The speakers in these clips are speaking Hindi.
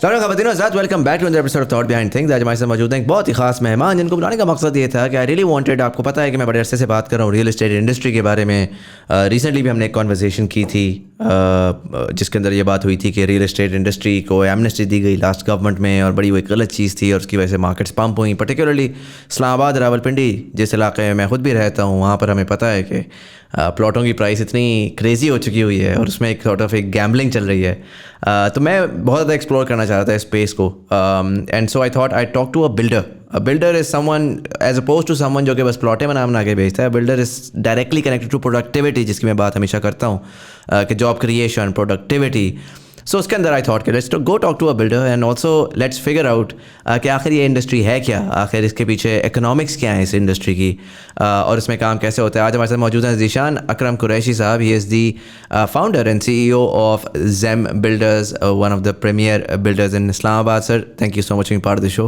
Welcome back to another episode of thought behind things. आज हमारे साथ मौजूद हैं एक बहुत ही खास मेहमान जिनको बुलाने का मकसद ये था कि आई रियली वांटेड, आपको पता है कि मैं बड़े अरसे से बात कर रहा हूँ रियल एस्टेट इंडस्ट्री के बारे में। रिसेंटली भी हमने एक कॉन्वर्सेशन की थी जिसके अंदर ये बात हुई थी कि रियल एस्टेट इंडस्ट्री को एमनेस्टी दी गई लास्ट गवर्नमेंट में और बड़ी वो एक गलत चीज़ थी और उसकी वजह से मार्केट्स पंप हुई। पर्टिकुलरली इस्लामाबाद, रावलपिंडी जिस इलाके में मैं खुद भी रहता हूँ, वहाँ पर हमें पता है कि प्लॉटों की प्राइस इतनी क्रेज़ी हो चुकी हुई है और उसमें एक सॉर्ट ऑफ एक गैम्बलिंग चल रही है। तो मैं बहुत ज़्यादा एक्सप्लोर करना चाह रहा था इस स्पेस को, and so I thought I talk to a builder. A builder is someone as oppose to someone जो कि बस प्लॉटें बना के बेचता है। Builder is directly connected to productivity, जिसकी मैं बात हमेशा करता हूँ कि जॉब क्रिएशन, प्रोडक्टिविटी। सो उसके अंदर आई थॉट कि let's go talk to a builder and also let's figure out कि आखिर ये इंडस्ट्री है क्या, आखिर इसके पीछे इकोनॉमिक्स क्या है इस इंडस्ट्री की, और इसमें काम कैसे होता है। आज हमारे साथ मौजूद हैं ज़ीशान अकरम कुरैशी साहब। He is the founder and CEO of Zem builders, one of the premier builders in Islamabad. Sir, thank you so much for being part of the show.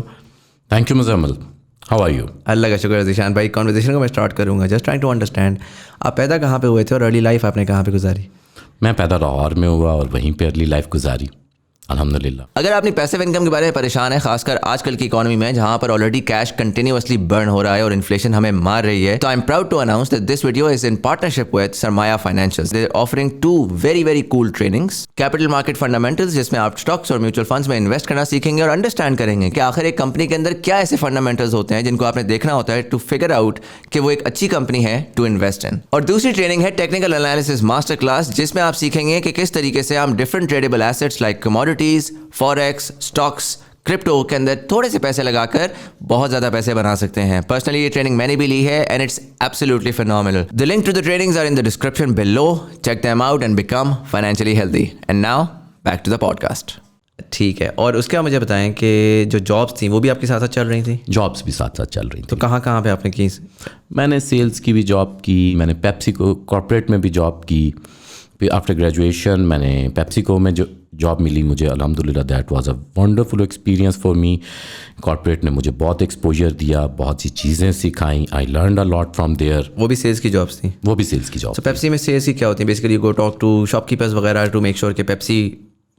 Thank you Muzammil, how are you? अल्लाह का शुक्र है ज़ीशान भाई। कॉन्वर्सेशन को मैं स्टार्ट करूँगा जस्ट ट्राइंग टू अंडरस्टैंड, आप पैदा कहाँ पे हुए थे और अर्ली लाइफ आपने कहाँ पे गुजारी? मैं पैदा लाहौर में हुआ और वहीं पे अर्ली लाइफ गुजारी, अल्हम्दुलिल्लाह। अगर आप अपनी पैसिव इनकम के बारे में परेशान है, खासकर आजकल की इकोनॉमी में जहां पर ऑलरेडी कैश कंटिन्यूअसली बर्न हो रहा है और इन्फ्लेशन हमें मार रही है, तो I am proud to announce that this video is in partnership with Sarmaya financials. They are offering 2 very cool trainings, capital market fundamentals, जिसमें आप स्टॉक्स और म्यूचुअल फंड्स में इन्वेस्ट करना सीखेंगे और अंडरस्टैंड करेंगे कि आखिर एक कंपनी के अंदर क्या ऐसे फंडामेंटल्स होते हैं जिनको आपने देखना होता है टू फिगर आउट कि वो एक अच्छी कंपनी है टू इन्वेस्ट इन। और दूसरी ट्रेनिंग है टेक्निकल एनालिसिस मास्टर क्लास, जिसमें आप सीखेंगे कि किस तरीके से हम different tradable assets like commodities, forex, stocks, crypto के अंदर थोड़े से पैसे लगाकर बहुत ज़्यादा पैसे बना सकते हैं। पर्सनली ये ट्रेनिंग मैंने भी ली है and it's absolutely phenomenal. The link to the trainings are in the description below. Check them out and become financially healthy. And now back to the podcast. ठीक है, और उसके बाद मुझे बताएं कि जो जॉब्स थी वो भी आपके साथ साथ चल रही थी? जॉब्स भी साथ साथ चल रही थी। तो कहाँ कहाँ पे आपने की? मैंने सेल्स की भी जॉब की, मैंने पेप्सिको कॉर्पोरेट में भी जॉब की। फिर आफ्टर ग्रेजुएशन मैंने पेप्सिको में जो जॉब मिली मुझे, अल्हम्दुलिल्लाह that was a wonderful experience for me. Corporate ने मुझे बहुत एक्सपोजर दिया, बहुत सी चीज़ें सिखाई। I learned a lot from there. वो भी सेल्स की जॉब्स थी? वो भी सेल्स की जॉब। तो पेप्सी में सेल्स की क्या होती है? Basically you go talk to shopkeepers वगैरह टू मेक श्योर कि पेप्सी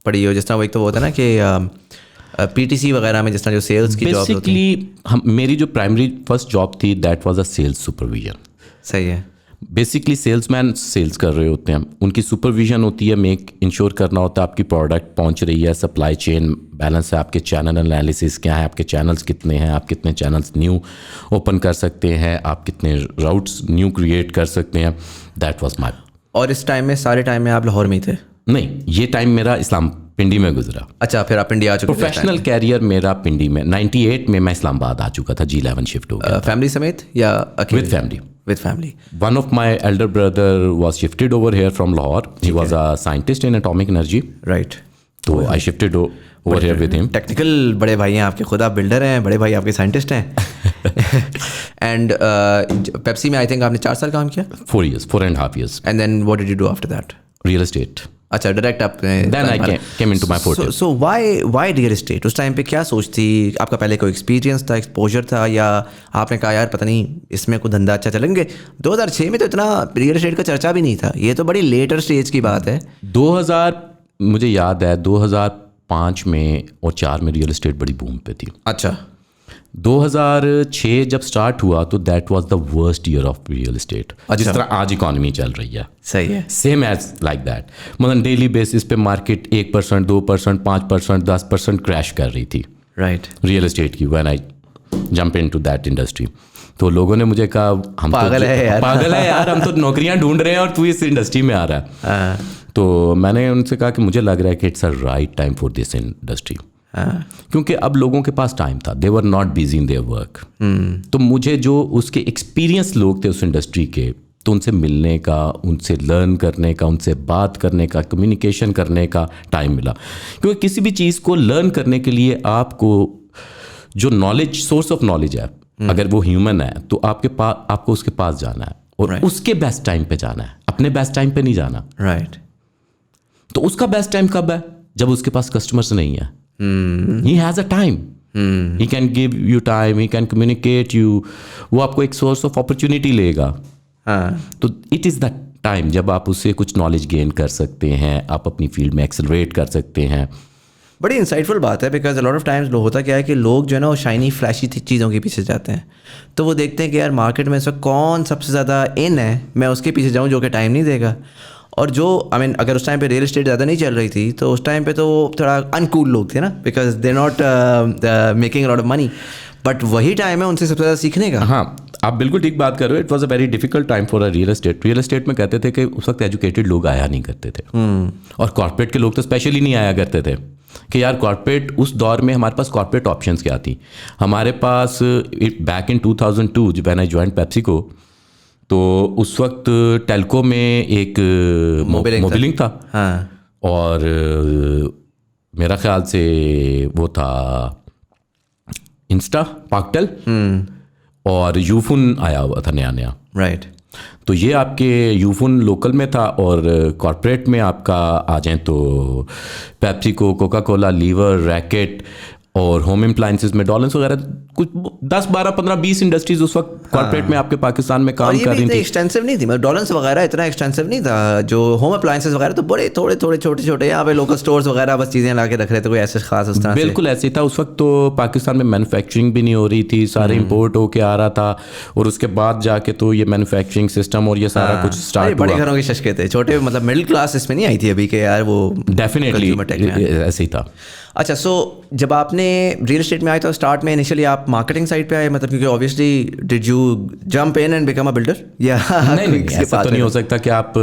पड़ी हो। जिस तरह वो एक तो वो होता है ना कि PTC वगैरह में जिस तरह जो सेल्स की जॉब होती है। बेसिकली मेरी जो प्राइमरी फर्स्ट जॉब थी that was a sales supervision. सही है। बेसिकली सेल्समैन सेल्स कर रहे होते हैं, उनकी सुपरविजन होती है, मेक इंश्योर करना होता है आपकी प्रोडक्ट पहुंच रही है, सप्लाई चेन बैलेंस है, आपके चैनल एनालिसिस क्या है, आपके चैनल्स कितने हैं, आप कितने चैनल्स न्यू ओपन कर सकते हैं, आप कितने राउट्स न्यू क्रिएट कर सकते हैं। That was my. और इस टाइम में सारे टाइम में आप लाहौर में थे? नहीं, ये टाइम मेरा इस्लाम पिंडी में गुजरा। अच्छा, फिर आप पिंडी आ चुके? प्रोफेशनल कैरियर मेरा पिंडी में 98 में मैं इस्लामाबाद आ चुका था, G11 शिफ्ट हो गया। फैमिली समेत या अकेले? With family. With family. One of my elder brother was shifted over here from Lahore. He was a scientist in atomic energy. Right. तो I shifted over here with him. Technical बड़े भाई हैं आपके, खुद आप बिल्डर हैं, बड़े भाई आपके साइंटिस्ट हैं। And पेप्सी में I think आपने 4 साल काम किया? 4 years, 4.5 years. And then what did you do after that? Real estate. अच्छा, डायरेक्ट आपने? Then I came into my forte. So why real estate? उस टाइम पे क्या सोच थी आपका? पहले कोई एक्सपीरियंस था, एक्सपोजर था, या आपने कहा यार पता नहीं इसमें कोई धंधा अच्छा चलेंगे? 2006 में तो इतना रियल एस्टेट का चर्चा भी नहीं था, ये तो बड़ी लेटर स्टेज की बात है। 2000 मुझे याद है 2005 में और 4 में रियल एस्टेट बड़ी बूम पे थी। अच्छा। 2006 जब स्टार्ट हुआ तो that was the worst year of real estate. जिस तरह आज इकॉनमी चल रही है, सही है, सेम एज लाइक दैट। मतलब डेली बेसिस पे मार्केट 1%, 2%, 5%, 10% क्रैश कर रही थी, राइट, रियल एस्टेट की। When I jump into that industry, तो लोगों ने मुझे कहा हम पागल है यार हम तो नौकरियां ढूंढ रहे हैं और तू इस इंडस्ट्री में आ रहा है। तो मैंने उनसे कहा कि मुझे लग रहा है कि it's a right time for this industry, क्योंकि अब लोगों के पास टाइम था, they were not busy in their work. तो मुझे जो उसके एक्सपीरियंस लोग थे उस इंडस्ट्री के, तो उनसे मिलने का, उनसे लर्न करने का, उनसे बात करने का, कम्युनिकेशन करने का टाइम मिला। क्योंकि किसी भी चीज़ को लर्न करने के लिए आपको जो नॉलेज, सोर्स ऑफ नॉलेज है, अगर वो ह्यूमन है तो आपको उसके पास जाना है और उसके बेस्ट टाइम पे जाना है, अपने बेस्ट टाइम पे नहीं जाना। राइट। तो उसका बेस्ट टाइम कब है? जब उसके पास कस्टमर्स नहीं है। He has a time. He can give you time, he can communicate you. वो आपको एक सोर्स ऑफ अपॉर्चुनिटी लेगा। तो इट इज़ द टाइम जब आप उससे कुछ नॉलेज गेन कर सकते हैं, आप अपनी फील्ड में एक्सेलरेट कर सकते हैं। बड़ी इंसाइटफुल बात है, बिकॉज लॉट ऑफ टाइम्स होता क्या है कि लोग जो है ना वो शाइनी फ्लैशी चीज़ों के पीछे जाते हैं, तो वो देखते हैं कि यार मार्केट में इस वक्त कौन सबसे ज़्यादा इन है, मैं उसके पीछे जाऊँ जो कि टाइम नहीं देगा। और जो आई मीन अगर उस टाइम पे रियल एस्टेट ज़्यादा नहीं चल रही थी तो उस टाइम पे तो वो थोड़ा अनकूल लोग थे ना, because they not making lot of money, but वही टाइम है उनसे सबसे ज़्यादा सीखने का। हाँ, आप बिल्कुल ठीक बात कर रहे हो। It was a very difficult time for a real estate में कहते थे कि उस वक्त एजुकेटेड लोग आया नहीं करते थे, और कॉर्पोरेट के लोग तो स्पेशली नहीं आया करते थे कि यार कॉर्पोरेट, उस दौर में हमारे पास कॉर्पोरेट ऑप्शंस क्या थी। हमारे पास बैक इन 2002 जब मैंने ज्वाइन पेप्सिको, तो उस वक्त टेल्को में एक मोबिलिंग था। हाँ, और मेरा ख्याल से वो था इंस्टा, पाकटेल, और यूफुन आया हुआ था नया नया। राइट। तो ये आपके यूफुन लोकल में था, और कॉर्पोरेट में आपका आ जाए तो PepsiCo, Coca Cola, Lever, Reckitt, और होम अप्लायंसेस में डॉलेंस वगैरह, कुछ 10, 12, 15, 20 इंडस्ट्रीज उस वक्त कॉर्पोरेट में आपके पाकिस्तान में काम कर रही थी। एक्सटेंसिव नहीं थी, मतलब डॉलेंस वगैरह इतना एक्सटेंसिव नहीं था। जो होम अप्लायंसेस वगैरह तो बड़े थोड़े थोड़े छोटे छोटे यहाँ पे लोकल स्टोर्स वगैरह बस चीज़ें ला के रख रहे थे, कोई ऐसे खास उस तरह से। बिल्कुल ऐसे ही था उस वक्त। तो पाकिस्तान में मैन्युफैक्चरिंग भी नहीं हो रही थी, सारे इंपोर्ट होके आ रहा था, और उसके बाद जाके तो ये मैन्युफैक्चरिंग सिस्टम और ये सारा कुछ स्टार्ट बड़े हुआ। घरों के शशके थे, छोटे मतलब मिडिल क्लास इसमें नहीं आई थी अभी के यार, वो डेफिनेटली consumer tech में। ऐसे ही था। अच्छा, सो जब आपने रियल एस्टेट में आए तो स्टार्ट में इनिशियली आप मार्केटिंग साइड पे आए, मतलब क्योंकि obviously did you jump in and become a builder, या नहीं, ऐसा तो नहीं हो सकता कि आप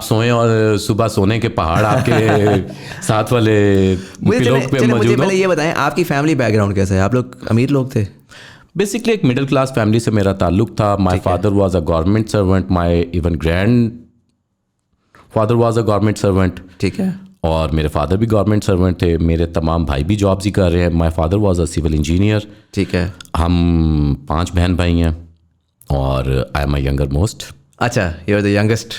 सोएं और सुबह सोने के पहाड़ आपके साथ वाले पिलों पे मौजूद हो। पहले ये बताएं आपकी फैमिली बैकग्राउंड कैसा है, आप लोग अमीर लोग थे? बेसिकली एक मिडिल क्लास फैमिली से मेरा ताल्लुक था। माई father was a government servant, my even grand father was a government servant. ठीक है। और मेरे फादर भी गवर्नमेंट सर्वेंट थे, मेरे तमाम भाई भी जॉब्स ही कर रहे हैं। My father was a civil engineer. ठीक है। हम 5 बहन भाई हैं, और I am a younger most. अच्छा, यू आर द यंगेस्ट।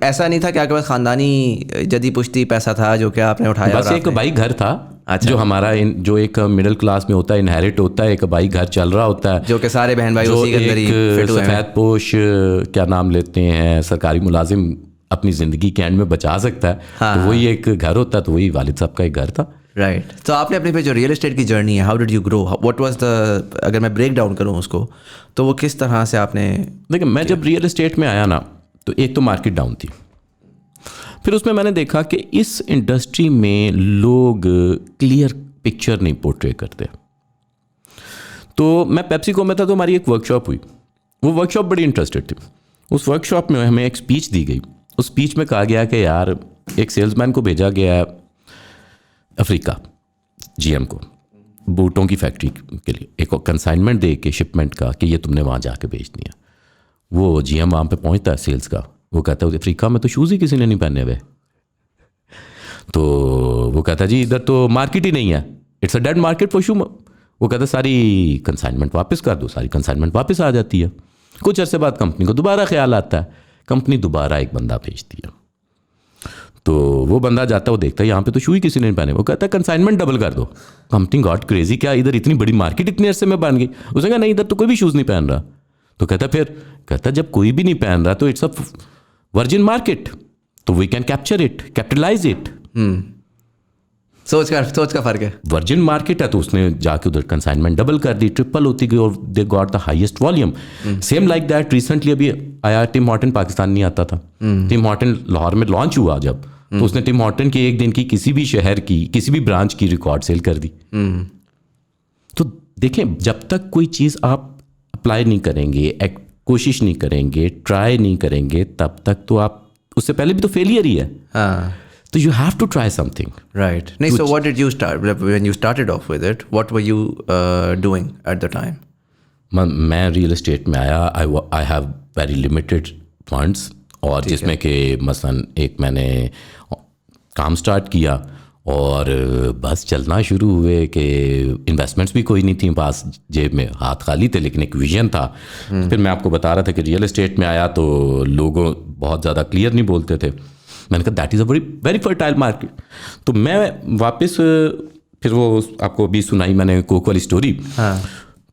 ऐसा नहीं था कि आपके पास खानदानी जदी पुश्ती पैसा था जो कि आपने उठाया? बस एक भाई घर था। अच्छा। जो हमारा जो एक मिडिल क्लास में होता है, इनहेरिट होता है, एक भाई घर चल रहा होता है, जो कि सारे बहन भाई उसी के अंदर ही फिट हुए हैं। सफेद पोश क्या नाम लेते हैं, सरकारी मुलाजिम अपनी ज़िंदगी के एंड में बचा सकता है। हाँ, तो वही एक घर होता है, तो वही वालिद साहब का एक घर था। राइट। तो आपने अपने पे जो रियल एस्टेट की जर्नी है, how did you grow, what was the, अगर मैं ब्रेक डाउन करूँ उसको, तो वो किस तरह से आपने? देखिए, मैं जब रियल एस्टेट में आया ना, तो एक तो मार्केट डाउन थी। फिर उसमें मैंने देखा कि इस इंडस्ट्री में लोग क्लियर पिक्चर नहीं पोर्ट्रे करते। तो मैं पेप्सिको में था, तो हमारी एक वर्कशॉप हुई। वो वर्कशॉप बड़ी इंटरेस्टेड थी। उस वर्कशॉप में हमें एक स्पीच दी गई। उस स्पीच में कहा गया कि यार, एक सेल्समैन को भेजा गया है अफ्रीका, जीएम को, बूटों की फैक्ट्री के लिए एक कंसाइनमेंट दे के शिपमेंट का, कि ये तुमने वहाँ जाके भेजनी है। वो जीएम वहाँ पे पहुँचता है सेल्स का, वो कहता है अफ्रीका में तो शूज़ ही किसी ने नहीं पहने हुए। तो वो कहता है जी इधर तो मार्केट ही नहीं है, it's a dead market for shoe. वो कहता है सारी कंसाइनमेंट वापस कर दो। सारी कंसाइनमेंट वापस आ जाती है। कुछ अरसे बाद कंपनी को दोबारा ख्याल आता है, कंपनी दोबारा एक बंदा भेजती है। तो वो बंदा जाता है, वो देखता है यहाँ पे तो शू ही किसी ने नहीं पहने। वो कहता है कंसाइनमेंट डबल कर दो। कंपनी गॉट क्रेजी, क्या इधर इतनी बड़ी मार्केट इतने अरसे में बन गई? उसने कहा नहीं, इधर तो कोई भी शूज़ नहीं पहन रहा। तो कहता जब कोई भी नहीं पहन रहा तो इट्स अ वर्जिन मार्केट, तो we can capture it, capitalize it. सोच का फर्क है। वर्जिन मार्केट है, तो उसने जाके उधर कंसाइनमेंट डबल कर दी, ट्रिपल होती गई, और they got the highest volume. Same like that recently अभी आया टिम हॉर्टन, पाकिस्तान नहीं आता था। टिम हॉर्टन लाहौर में लॉन्च हुआ जब, तो उसने टिम हॉर्टन की एक दिन की किसी भी शहर की किसी भी ब्रांच की रिकॉर्ड सेल कर दी। तो देखें, जब तक कोई चीज़ आप अप्लाई नहीं करेंगे, कोशिश नहीं करेंगे, ट्राई नहीं करेंगे, तब तक तो आप, उससे पहले भी तो फेलियर ही है। हाँ। So you have to try something. Right. So what did you start, when you started off with it, what were you doing at the time? मैं रियल एस्टेट में आया, I have very limited funds, और जिसमें कि मसलन एक मैंने काम स्टार्ट किया, और बस चलना शुरू हुए कि इन्वेस्टमेंट्स भी कोई नहीं थी पास, जेब में हाथ खाली थे, लेकिन एक विजन था। फिर मैं आपको बता रहा था कि रियल एस्टेट में आया तो लोगों बहुत ज़्यादा क्लियर नहीं बोलते थे। मैंने कहा that is a very fertile market. तो मैं वापस, फिर वो आपको अभी सुनाई मैंने कोक वाली स्टोरी। हाँ।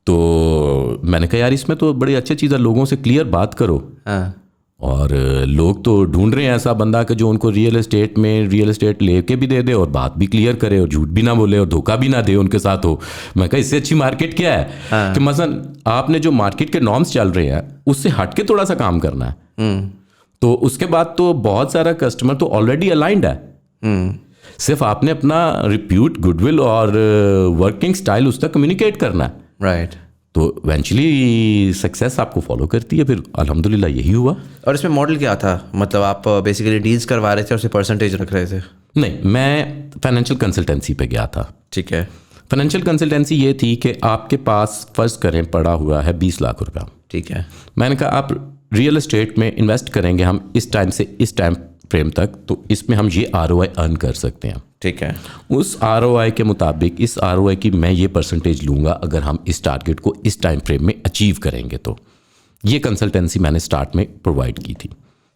तो मैंने कहा यार, इसमें तो बड़ी अच्छी चीज़ है, लोगों से क्लियर बात करो। हाँ। और लोग तो ढूंढ रहे हैं ऐसा बंदा कि जो उनको रियल एस्टेट लेके भी दे दे और बात भी क्लियर करे और झूठ भी ना बोले और धोखा भी ना दे उनके साथ हो। मैं कहा इससे अच्छी मार्केट क्या है कि मसलन आपने जो मार्केट के नॉर्म्स चल रहे हैं उससे हट के थोड़ा सा काम करना है। तो उसके बाद तो बहुत सारा कस्टमर तो ऑलरेडी अलाइंड है, सिर्फ आपने अपना रिप्यूट, गुडविल और वर्किंग स्टाइल उस तक कम्युनिकेट करना है। राइट। तो इवेंचुअली सक्सेस आपको फॉलो करती है, फिर अल्हम्दुलिल्लाह यही हुआ। और इसमें मॉडल क्या था, मतलब आप बेसिकली डील्स करवा रहे थे और उससे परसेंटेज रख रहे थे? नहीं, मैं फाइनेंशियल कंसल्टेंसी पे गया था। ठीक है। फाइनेंशियल कंसल्टेंसी ये थी कि आपके पास फर्ज करें पड़ा हुआ है 20 लाख रुपया। ठीक है। मैंने कहा आप रियल एस्टेट में इन्वेस्ट करेंगे हम इस टाइम से इस टाइम फ्रेम तक, तो इसमें हम ये ROI अर्न कर सकते हैं। ठीक है। उस ROI के मुताबिक इस ROI की मैं ये परसेंटेज लूँगा अगर हम इस टारगेट को इस टाइम फ्रेम में अचीव करेंगे। तो ये कंसल्टेंसी मैंने स्टार्ट में प्रोवाइड की थी।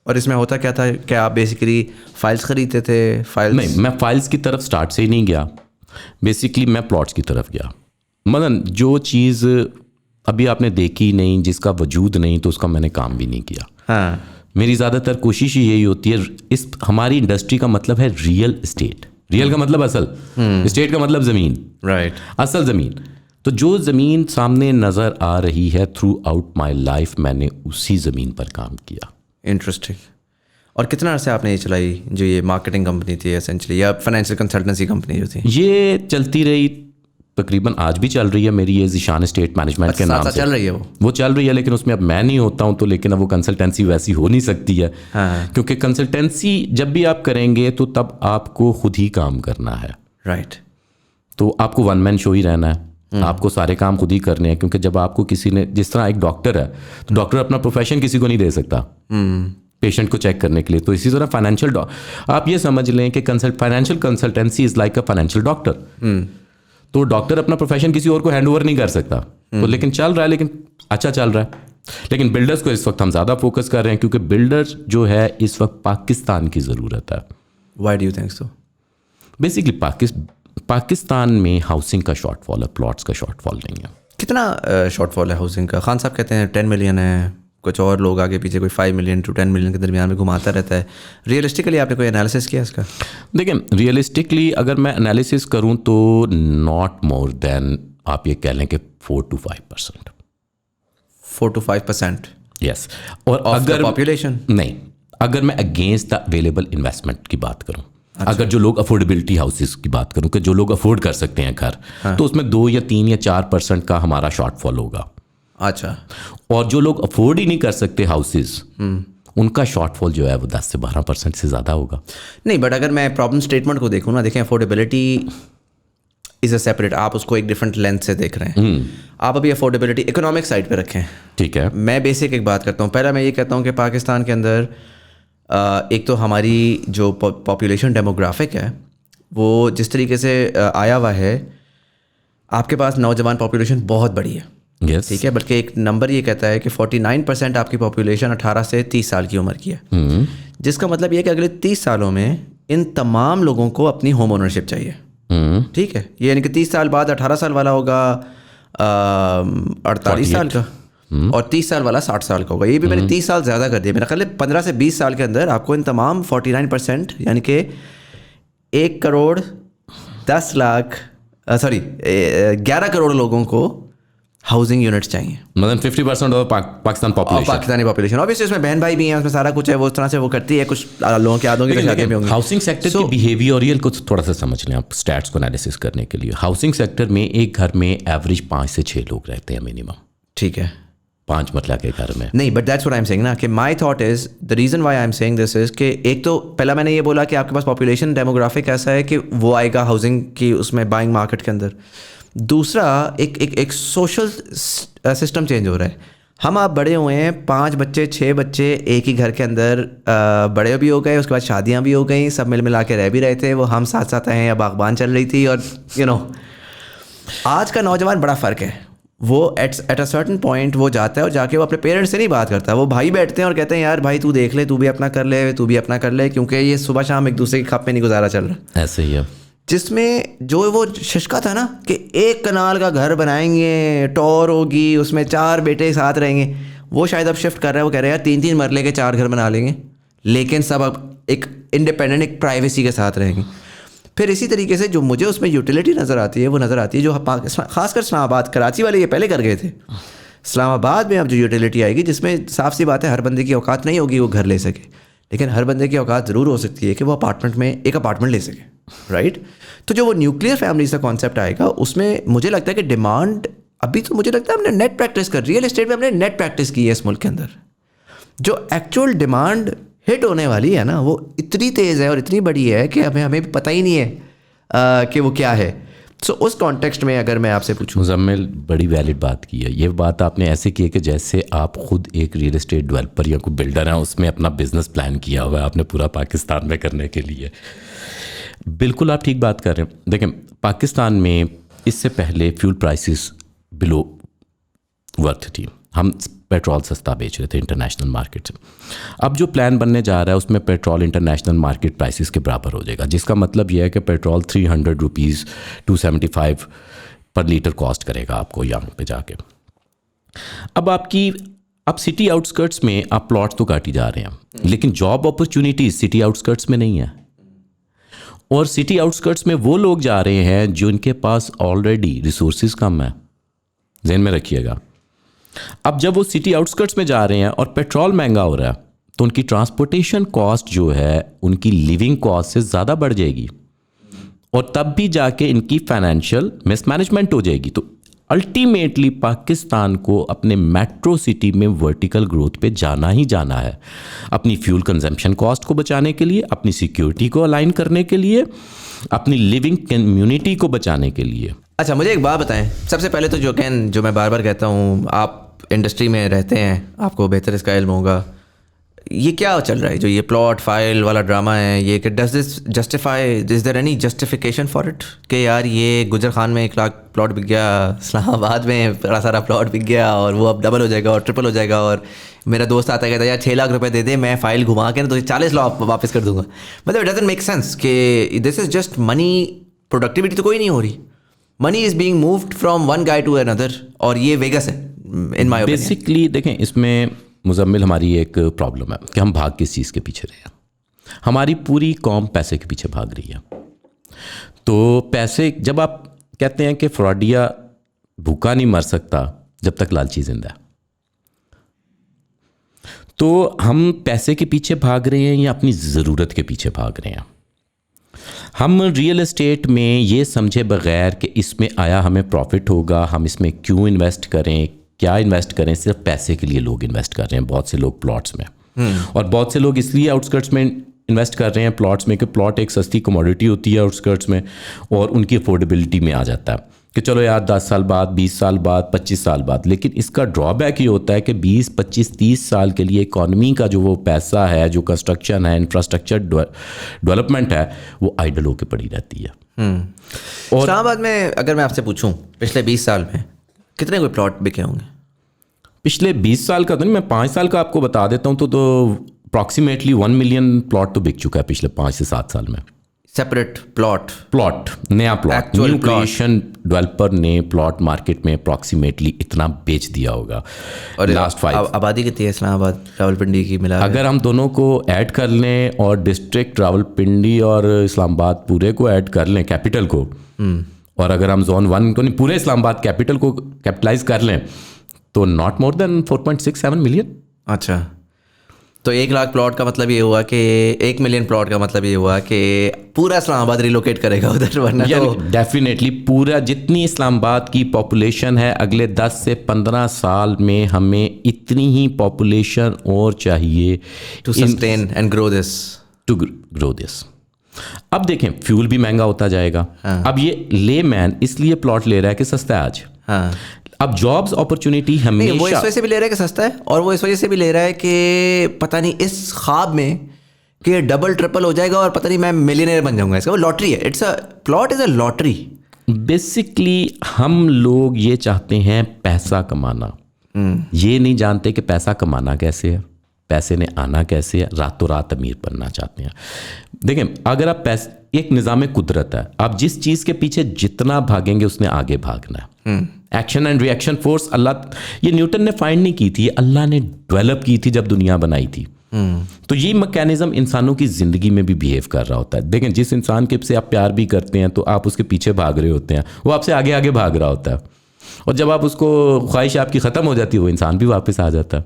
और इसमें होता क्या था कि आप बेसिकली फाइल्स खरीदते थे? फाइल्स नहीं, मैं फाइल्स की तरफ स्टार्ट से ही नहीं गया, बेसिकली मैं प्लॉट्स की तरफ गया। मतलब जो चीज़ अभी आपने देखी नहीं, जिसका वजूद नहीं, तो उसका मैंने काम भी नहीं किया। हाँ। मेरी ज़्यादातर कोशिश ही यही होती है। इस हमारी इंडस्ट्री का मतलब है रियल एस्टेट। रियल का मतलब असल, एस्टेट का मतलब ज़मीन। राइट। असल ज़मीन। तो जो ज़मीन सामने नज़र आ रही है थ्रू आउट माई लाइफ, मैंने उसी ज़मीन पर काम किया। इंटरेस्टिंग। और कितना अर्से आपने ये चलाई, जो ये मार्केटिंग कंपनी थी एसेंशियली, या फाइनेंशियल कंसल्टेंसी कंपनी जो थी? ये चलती रही, तकरीबन आज भी चल रही है मेरी, ये ज़ीशान एस्टेट मैनेजमेंट के नाम से चल रही है वो चल रही है। लेकिन उसमें अब मैं नहीं होता हूँ, तो लेकिन अब वो कंसल्टेंसी वैसी हो नहीं सकती है। हाँ। क्योंकि कंसल्टेंसी जब भी आप करेंगे तो तब आपको खुद ही काम करना है। राइट। तो आपको वन मैन शो ही रहना है, आपको सारे काम खुद ही करने हैं। क्योंकि जब आपको किसी ने, जिस तरह एक डॉक्टर है तो डॉक्टर अपना प्रोफेशन किसी को नहीं दे सकता पेशेंट को चेक करने के लिए, तो इसी तरह फाइनेंशियल आप ये समझ लें कि financial consultancy is like a financial doctor. तो डॉक्टर अपना प्रोफेशन किसी और को हैंड ओवर नहीं कर सकता। तो लेकिन चल रहा है, लेकिन अच्छा चल रहा है। लेकिन बिल्डर्स को इस वक्त हम ज़्यादा फोकस कर रहे हैं, क्योंकि बिल्डर्स जो है इस वक्त पाकिस्तान की ज़रूरत है। Why do you think so? Basically Pakistan में हाउसिंग का शॉर्टफॉल है, प्लॉट्स का शॉर्टफॉल नहीं है। कितना शॉर्टफॉल है हाउसिंग का? खान साहब कहते हैं 10 मिलियन है, कुछ और लोग आगे पीछे कोई 5 मिलियन to 10 मिलियन के दरमियान में घुमाता रहता है। रियलिस्टिकली आपने कोई एनालिसिस किया इसका? देखिए, रियलिस्टिकली अगर मैं एनालिसिस करूं तो नॉट मोर देन, आप ये कह लें कि 4 to 5%। 4 to 5%? यस। और अगर पॉपुलेशन नहीं, अगर मैं अगेंस्ट द अवेलेबल इन्वेस्टमेंट की बात करूं, अगर जो लोग अफोर्डेबिलिटी हाउसेस की बात करूं कि जो लोग अफोर्ड कर सकते हैं घर, तो उसमें 2 या 3 या 4% का हमारा शॉर्टफॉल होगा। अच्छा। और जो लोग अफोर्ड ही नहीं कर सकते हाउसेस, उनका शॉर्टफॉल जो है वो 10 से 12% से ज़्यादा होगा। नहीं, बट अगर मैं प्रॉब्लम स्टेटमेंट को देखूँ ना, देखें अफोर्डेबिलिटी इज़ अ सेपरेट, आप उसको एक डिफरेंट लेंथ से देख रहे हैं। आप अभी अफोर्डेबिलिटी इकोनॉमिक साइड पे रखें। ठीक है। मैं बेसिक एक बात करता हूँ। पहला मैं ये कहता हूँ कि पाकिस्तान के अंदर एक तो हमारी जो पॉपुलेशन डेमोग्राफिक है वो जिस तरीके से आया हुआ है, आपके पास नौजवान पॉपुलेशन बहुत बड़ी है। Yes. ठीक है, बल्कि एक नंबर ये कहता है कि 49% आपकी पॉपुलेशन 18 से 30 साल की उम्र की है। जिसका मतलब ये है कि अगले 30 सालों में इन तमाम लोगों को अपनी होम ओनरशिप चाहिए। ठीक है, ये यानी कि 30 साल बाद 18 साल वाला होगा 48 साल का, और 30 साल वाला 60 साल का होगा। ये भी मैंने 30 साल ज़्यादा कर दिया। मेरा ख्याल है 15 से 20 साल के अंदर आपको इन तमाम 49% यानी कि 1 करोड़ 10 लाख 11 करोड़ लोगों को हाउसिंग यूनिट्स चाहिए। मतलब 50% of Pakistan population, Pakistani population. Obviously उसमें बहन भाई भी हैं, उसमें सारा कुछ है, वो उस तरह से वो करती है। कुछ लोगों के आदों की शादियां भी होंगी। हाउसिंग सेक्टर की बिहेवियरियल को थोड़ा सा समझ लें आप, स्टैट्स को एनालिसिस करने के लिए। हाउसिंग सेक्टर में एक घर में एवरेज 5 से 6 लोग रहते हैं मिनिमम। ठीक है, 5 मरला के घर में। नहीं, but that's what I am saying ना, कि my thought is the reason why I am saying this is कि एक तो पहला मैंने ये बोला कि आपके पास पॉपुलेशन डेमोग्राफिक ऐसा है कि वो आएगा हाउसिंग की उसमें बाइंग मार्केट के अंदर। दूसरा एक सोशल सिस्टम चेंज हो रहा है। हम आप बड़े हुए हैं, 5 बच्चे 6 बच्चे एक ही घर के अंदर बड़े भी हो गए, उसके बाद शादियां भी हो गई, सब मिल मिला के रह भी रहे थे। वो हम साथ साथ आए या बागबान चल रही थी। और आज का नौजवान बड़ा फ़र्क है। वो एट अ सर्टन पॉइंट वो जाता है और जाके वो अपने पेरेंट्स से नहीं बात करता। वो भाई बैठते हैं और कहते हैं यार भाई तू देख ले, तू भी अपना कर ले, तू भी अपना कर ले, क्योंकि ये सुबह शाम एक दूसरे के खप में नहीं गुजारा चल रहा। ऐसे ही है। जिसमें जो वो शशका था ना कि 1 कनाल का घर बनाएंगे, टॉर होगी, उसमें 4 बेटे साथ रहेंगे, वो शायद अब शिफ्ट कर रहा है, वो कह रहे हैं यार 3-3 मरले के 4 घर बना लेंगे, लेकिन सब अब एक इंडिपेंडेंट, एक प्राइवेसी के साथ रहेंगे। फिर इसी तरीके से जो मुझे उसमें यूटिलिटी नज़र आती है, वो नज़र आती है जो खासकर इस्लामाबाद, कराची वाले ये पहले कर गए थे, इस्लामाबाद में अब जो यूटिलिटी आएगी जिसमें साफ सी बात है हर बंदे की औकात नहीं होगी वो घर ले सके, लेकिन हर बंदे की औकात ज़रूर हो सकती है कि वो अपार्टमेंट में एक अपार्टमेंट ले सके, राइट। तो जो वो न्यूक्लियर फैमिलीज का कॉन्सेप्ट आएगा उसमें मुझे लगता है कि डिमांड, अभी तो मुझे लगता है हमने नेट प्रैक्टिस कर, रियल एस्टेट में हमने नेट प्रैक्टिस की है इस मुल्क के अंदर। जो एक्चुअल डिमांड हिट होने वाली है ना, वो इतनी तेज़ है और इतनी बड़ी है कि हमें पता ही नहीं है कि वो क्या है। सो उस कॉन्टेक्स्ट में अगर मैं आपसे पूछूं, मुजम्मिल बड़ी वैलिड बात की है। ये बात आपने ऐसे की है कि जैसे आप खुद एक रियल एस्टेट डेवलपर या कोई बिल्डर हैं, उसमें अपना बिजनेस प्लान किया हुआ है आपने पूरा पाकिस्तान में करने के लिए। बिल्कुल आप ठीक बात कर रहे हैं। देखें, पाकिस्तान में इससे पहले फ्यूल प्राइसेस बिलो वर्थ थी, हम पेट्रोल सस्ता बेच रहे थे इंटरनेशनल मार्केट से। अब जो प्लान बनने जा रहा है उसमें पेट्रोल इंटरनेशनल मार्केट प्राइसेस के बराबर हो जाएगा, जिसका मतलब यह है कि पेट्रोल 300 रुपीज़ 275 पर लीटर कॉस्ट करेगा आपको यहाँ पे जाके। अब सिटी आउटस्कर्ट्स में आप प्लॉट्स तो काटी जा रहे हैं, लेकिन जॉब अपॉर्चुनिटीज सिटी आउटस्कर्ट्स में नहीं है। और सिटी आउटस्कर्ट्स में वो लोग जा रहे हैं जो इनके पास ऑलरेडी रिसोर्सेज कम है, ज़हन में रखिएगा। अब जब वो सिटी आउटस्कर्ट्स में जा रहे हैं और पेट्रोल महंगा हो रहा है तो उनकी ट्रांसपोर्टेशन कॉस्ट जो है उनकी लिविंग कॉस्ट से ज़्यादा बढ़ जाएगी, और तब भी जाके इनकी फाइनेंशियल मिसमैनेजमेंट हो जाएगी। तो अल्टीमेटली पाकिस्तान को अपने मेट्रो सिटी में वर्टिकल ग्रोथ पे जाना ही जाना है, अपनी फ्यूल कंजम्पशन कॉस्ट को बचाने के लिए, अपनी सिक्योरिटी को अलाइन करने के लिए, अपनी लिविंग कम्युनिटी को बचाने के लिए। अच्छा मुझे एक बात बताएं, सबसे पहले तो जो मैं बार बार कहता हूँ, आप इंडस्ट्री में रहते हैं, आपको बेहतर इसका इल्म होगा, ये क्या चल रहा है जो ये प्लॉट फाइल वाला ड्रामा है, ये कि does this justify, is there any justification for it कि यार ये गुजर खान में 1 लाख प्लॉट बिक गया, इस्लामाबाद में बड़ा सारा प्लॉट बिक गया और वो अब डबल हो जाएगा और ट्रिपल हो जाएगा, और मेरा दोस्त आता है कहता है यार 6 लाख रुपए दे दे, मैं फाइल घुमा के ना तो 40 लाख वापस कर दूंगा। मतलब इट डजंट मेक सेंस कि this is just money, productivity तो कोई नहीं हो रही, money is being moved from one guy to another, और ये वेगस है इन माय ओपिनियन। बेसिकली देखें, इसमें मुजम्मिल हमारी एक प्रॉब्लम है कि हम भाग किस चीज़ के पीछे रहे हैं। हमारी पूरी कौम पैसे के पीछे भाग रही है। तो पैसे, जब आप कहते हैं कि फ्रॉडिया भूखा नहीं मर सकता जब तक लालची जिंदा है, तो हम पैसे के पीछे भाग रहे हैं या अपनी ज़रूरत के पीछे भाग रहे हैं। हम रियल एस्टेट में ये समझे बगैर कि इसमें आया हमें प्रॉफिट होगा, हम इसमें क्यों इन्वेस्ट करें, क्या इन्वेस्ट करें, सिर्फ पैसे के लिए लोग इन्वेस्ट कर रहे हैं। बहुत से लोग प्लॉट्स में, और बहुत से लोग इसलिए आउटस्कर्ट्स में इन्वेस्ट कर रहे हैं प्लॉट्स में कि प्लॉट एक सस्ती कमोडिटी होती है आउटस्कर्ट्स में, और उनकी अफोर्डेबिलिटी में आ जाता है कि चलो यार 10 साल बाद, 20 साल बाद, 25 साल बाद। लेकिन इसका ड्रॉबैक ये होता है कि 20, 25, 30 साल के लिए इकॉनमी का जो वो पैसा है, जो कंस्ट्रक्शन है, इंफ्रास्ट्रक्चर डेवलपमेंट है, वो आइडल होकर पड़ी रहती है। और इस्लामाबाद में अगर मैं आपसे पूछूं पिछले 20 साल में कितने कोई प्लॉट बिके होंगे? पिछले 20 साल का तो नहीं, मैं 5 साल का आपको बता देता हूँ। तो अप्रॉक्सीमेटली 1 मिलियन प्लॉट तो बिक चुका है पिछले 5 से 7 साल में। सेपरेट प्लॉट नया प्लॉट, न्यू क्रिएशन डेवलपर ने प्लॉट मार्केट में अप्रॉक्सीमेटली इतना बेच दिया होगा। और लास्ट 5 आबादी कितनी है इस्लामाबाद रावलपिंडी की मिला? अगर हम दोनों को ऐड कर लें और डिस्ट्रिक्ट रावलपिंडी और इस्लामाबाद पूरे को ऐड कर लें, कैपिटल को, और अगर हम जोन 1 को नहीं, पूरे इस्लामाबाद कैपिटल को कैपिटलाइज कर लें, तो नॉट मोर देन 4.67 मिलियन। अच्छा, तो 1 लाख प्लॉट का मतलब ये हुआ कि 1 मिलियन प्लॉट का मतलब ये हुआ कि पूरा इस्लामाबाद रिलोकेट करेगा उधर, वरना तो डेफिनेटली पूरा, जितनी इस्लामाबाद की पॉपुलेशन है, अगले 10 से 15 साल में हमें इतनी ही पॉपुलेशन और चाहिए to sustain and grow this. अब देखें, फ्यूल भी महंगा होता जाएगा। अब ये लेमैन इसलिए प्लॉट ले रहा है कि सस्ता है आज। अब जॉब्स अपॉर्चुनिटी हमेशा, वो इस वजह से भी ले रहा है कि सस्ता है, और वो इस वजह से भी ले रहा है कि पता नहीं इस ख्वाब में कि डबल ट्रिपल हो जाएगा और पता नहीं मैं मिलियनेयर बन जाऊंगा। इसका वो लॉटरी है, plot is a lottery. Basically हम लोग ये चाहते हैं पैसा कमाना, ये नहीं जानते कि पैसा कमाना कैसे है, पैसे ने आना कैसे है। रातों रात अमीर बनना चाहते हैं। देखें, अगर आप एक निज़ाम कुदरत है, आप जिस चीज़ के पीछे जितना भागेंगे उसने आगे भागना है। एक्शन एंड रिएक्शन फोर्स ये न्यूटन ने फाइंड नहीं की थी, अल्लाह ने डेवलप की थी जब दुनिया बनाई थी। तो ये मैकेनिज्म इंसानों की ज़िंदगी में भी बिहेव कर रहा होता है। देखें, जिस इंसान के से आप प्यार भी करते हैं तो आप उसके पीछे भाग रहे होते हैं, वो आपसे आगे आगे भाग रहा होता है, और जब आप उसको ख्वाहिश आपकी ख़त्म हो जाती है वो इंसान भी वापस आ जाता है।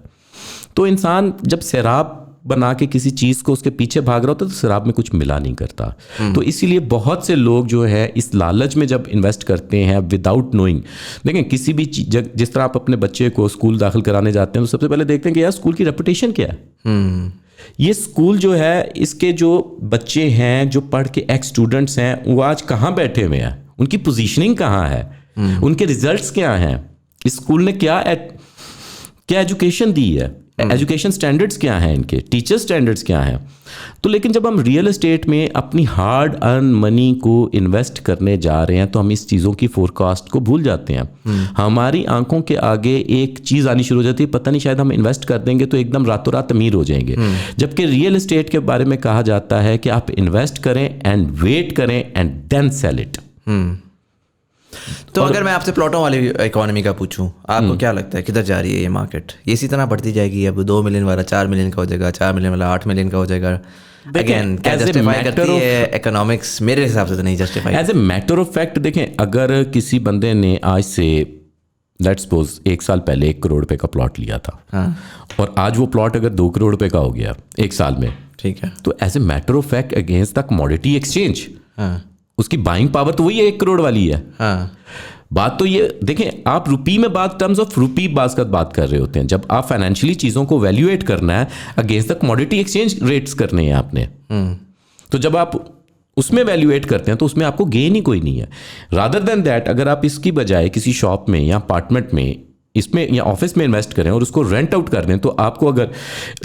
तो इंसान जब सैराब बना के किसी चीज़ को उसके पीछे भाग रहा होता है तो शराब में कुछ मिला नहीं करता। तो इसीलिए बहुत से लोग जो है इस लालच में जब इन्वेस्ट करते हैं विदाउट नोइंग, देखें किसी भी चीज, जिस तरह आप अपने बच्चे को स्कूल दाखिल कराने जाते हैं तो सबसे पहले देखते हैं कि यार स्कूल की रेपुटेशन क्या है। ये स्कूल जो है, इसके जो बच्चे हैं जो पढ़ के एक्स स्टूडेंट्स हैं वो आज कहाँ बैठे हुए हैं, उनकी पोजीशनिंग कहाँ है, उनके रिजल्ट्स क्या हैं, इस स्कूल ने क्या एजुकेशन दी है, एजुकेशन स्टैंडर्ड्स क्या हैं, इनके टीचर स्टैंडर्ड्स क्या हैं। तो लेकिन जब हम रियल एस्टेट में अपनी हार्ड अर्न मनी को इन्वेस्ट करने जा रहे हैं तो हम इस चीज़ों की फोरकास्ट को भूल जाते हैं। हमारी आंखों के आगे एक चीज़ आनी शुरू हो जाती है, पता नहीं शायद हम इन्वेस्ट कर देंगे तो एकदम रातों रात अमीर हो जाएंगे। जबकि रियल एस्टेट के बारे में कहा जाता है कि आप इन्वेस्ट करें एंड वेट करें एंड देन सेल इट। तो अगर मैं आपसे प्लॉटों वाली इकोनॉमी का पूछूं, आपको क्या लगता है किधर जा रही है ये मार्केट? ये इसी तरह बढ़ती जाएगी, अब 2 मिलियन वाला 4 मिलियन का हो जाएगा, 4 मिलियन वाला 8 मिलियन का हो जाएगा? अगेन क्या जस्टिफाई करती है इकोनॉमिक्स? मेरे हिसाब से तो नहीं justify. As a matter of fact देखें, अगर किसी बंदे ने आज से लेट्स सपोज 1 साल पहले 1 करोड़ रुपए का प्लॉट लिया था, और आज वो प्लॉट अगर 2 करोड़ रुपए का हो गया 1 साल में, ठीक है, तो as a matter of fact against the commodity exchange उसकी बाइंग पावर तो वही 1 करोड़ वाली है। बात तो ये देखें, आप रुपी में टर्म्स ऑफ रुपी बात कर रहे होते हैं। जब आप फाइनेंशियली चीज़ों को वैल्यूएट करना है against the commodity exchange rates करने हैं आपने, तो जब आप उसमें वैल्यूएट करते हैं तो उसमें आपको गेन ही कोई नहीं है। रादर देन दैट, अगर आप इसकी बजाय किसी शॉप में या अपार्टमेंट में इसमें या ऑफिस में इन्वेस्ट करें और उसको रेंट आउट कर दें, तो आपको अगर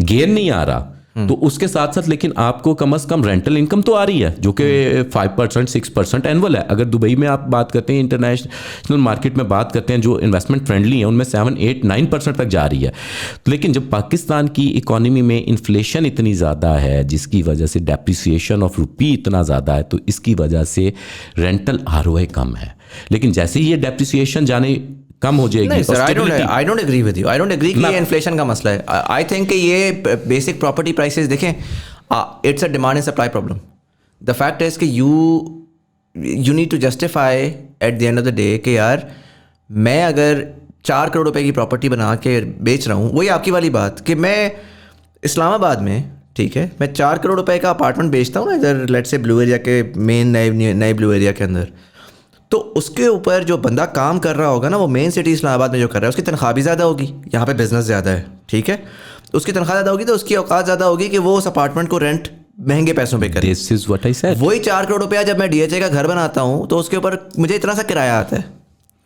गेन नहीं आ रहा तो उसके साथ साथ लेकिन आपको कम से कम रेंटल इनकम तो आ रही है, जो कि 5% 6% एनुअल है। अगर दुबई में आप बात करते हैं, इंटरनेशनल मार्केट में बात करते हैं जो इन्वेस्टमेंट फ्रेंडली है, उनमें 7 8 9% तक जा रही है। लेकिन जब पाकिस्तान की इकोनॉमी में इन्फ्लेशन इतनी ज़्यादा है, जिसकी वजह से डेप्रिसिएशन ऑफ रुपी इतना ज़्यादा है, तो इसकी वजह से रेंटल ROI कम है। लेकिन जैसे ही ये डेप्रिसिएशन जाने कम हो जाएगी। नहीं sir, I don't agree with you. I don't agree कि ये इन्फ्लेशन का मसला है। आई थिंक कि ये बेसिक प्रॉपर्टी प्राइसेस देखें, it's a demand and supply problem. The fact is कि you need to justify at the end of the day कि यार मैं अगर 4 करोड़ रुपए की प्रॉपर्टी बना के बेच रहा हूँ, वही आपकी वाली बात कि मैं इस्लामाबाद में, ठीक है, मैं 4 करोड़ रुपए का अपार्टमेंट बेचता हूँ ना इधर लेट्स से ब्लू एरिया के मेन नए ब्लू एरिया के अंदर, तो उसके ऊपर जो बंदा काम कर रहा होगा ना, वो मेन सिटी इस्लामाबाद में जो कर रहा है उसकी तनख्वाह भी ज़्यादा होगी। यहाँ पे बिजनेस ज़्यादा है, ठीक है, तो उसकी तनख्वाह ज़्यादा होगी तो उसकी औकात ज़्यादा होगी कि वो उस अपार्टमेंट को रेंट महंगे पैसों पे करे। This is what I said. वही 4 करोड़ रुपया जब मैं DHA का घर बनाता हूँ तो उसके ऊपर मुझे इतना सा किराया आता है,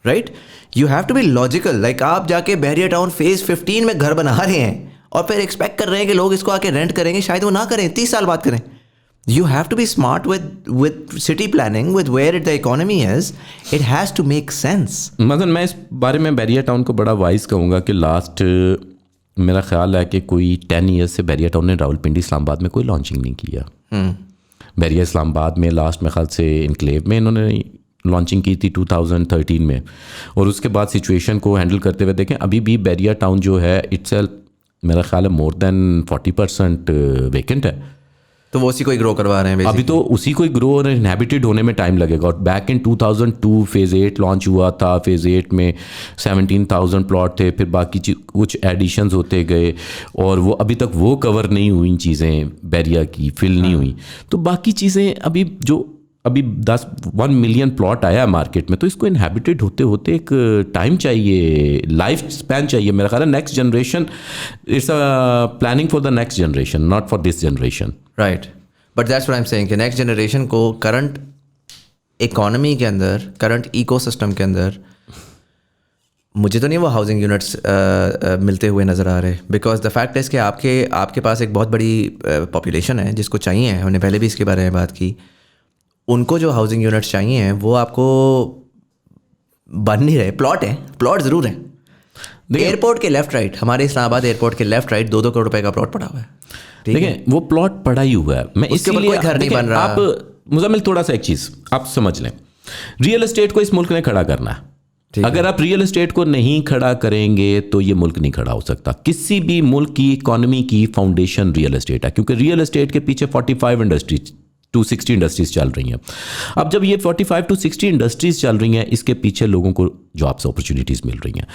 right? You have to be logical. Like आप जाके बहरिया टाउन फेज 15 में घर बना रहे हैं और फिर एक्सपेक्ट कर रहे हैं कि लोग इसको आके रेंट करेंगे, शायद वो ना करें, 30 साल बाद करें। You have to be smart with city planning, with where the economy is. It has to make sense. मगर मैं इस बारे में बहरिया टाउन को बड़ा वाइज कहूँगा कि लास्ट मेरा ख्याल है कि कोई 10 ईयर्स से बहरिया टाउन ने रावलपिंडी इस्लामाबाद में कोई लॉन्चिंग नहीं किया। बहरिया इस्लामाबाद में लास्ट में ख्याल से इनक्लेव में इन्होंने लॉन्चिंग की थी 2013 में, और उसके बाद सिचुएशन को हैंडल करते हुए देखें अभी भी बहरिया टाउन जो है इटसेल्फ मेरा ख्याल है मोर देन 40% वेकेंट है। तो वो उसी को ही ग्रो करवा रहे हैं अभी तो उसी को ही ग्रो और इनहैबिटेड होने में टाइम लगेगा। और बैक इन 2002 फेज़ 8 लॉन्च हुआ था। फेज़ 8 में 17,000 प्लॉट थे, फिर बाकी कुछ एडिशंस होते गए और वो अभी तक वो कवर नहीं हुई चीज़ें, बैरिया की फिल नहीं हुई। तो बाकी चीज़ें अभी 1 मिलियन प्लॉट आया है मार्केट में, तो इसको इनहैबिटेड होते होते एक टाइम चाहिए, लाइफ स्पैन चाहिए। मेरा ख्याल है next generation, it's a planning for the next generation, not for this generation. Right, but that's what I am saying कि नेक्स्ट जनरेशन को करंट इकोनॉमी के अंदर, करंट इकोसिस्टम के अंदर मुझे तो नहीं वो हाउसिंग यूनिट्स मिलते हुए नज़र आ रहे। बिकॉज द फैक्ट इज़ कि आपके पास एक बहुत बड़ी पॉपुलेशन है जिसको चाहिए है, हमने पहले भी इसके बारे में बात की। उनको जो हाउसिंग यूनिट्स चाहिए हैं वो आपको बन नहीं रहे। प्लॉट हैं, प्लॉट ज़रूर हैं। एयरपोर्ट के लेफ्ट राइट, हमारे इस्लामाबाद एयरपोर्ट के लेफ्ट राइट 2-2 करोड़ रुपए का प्लॉट पड़ा हुआ है। देखिए वो प्लॉट पड़ा ही हुआ है, मैं इसलिए कोई घर नहीं बन रहा। आप मुज़म्मिल थोड़ा सा एक चीज़ आप समझ लें, रियल एस्टेट को इस मुल्क ने खड़ा करना है। अगर आप रियल एस्टेट को नहीं खड़ा करेंगे तो ये मुल्क नहीं खड़ा हो सकता। किसी भी मुल्क की इकोनॉमी की फाउंडेशन रियल एस्टेट है, क्योंकि रियल एस्टेट के पीछे 45 इंडस्ट्रीज टू 60 इंडस्ट्रीज चल रही हैं। अब जब ये 45 टू 60 इंडस्ट्रीज चल रही हैं, इसके पीछे लोगों को जॉब्स अपॉर्चुनिटीज मिल रही हैं,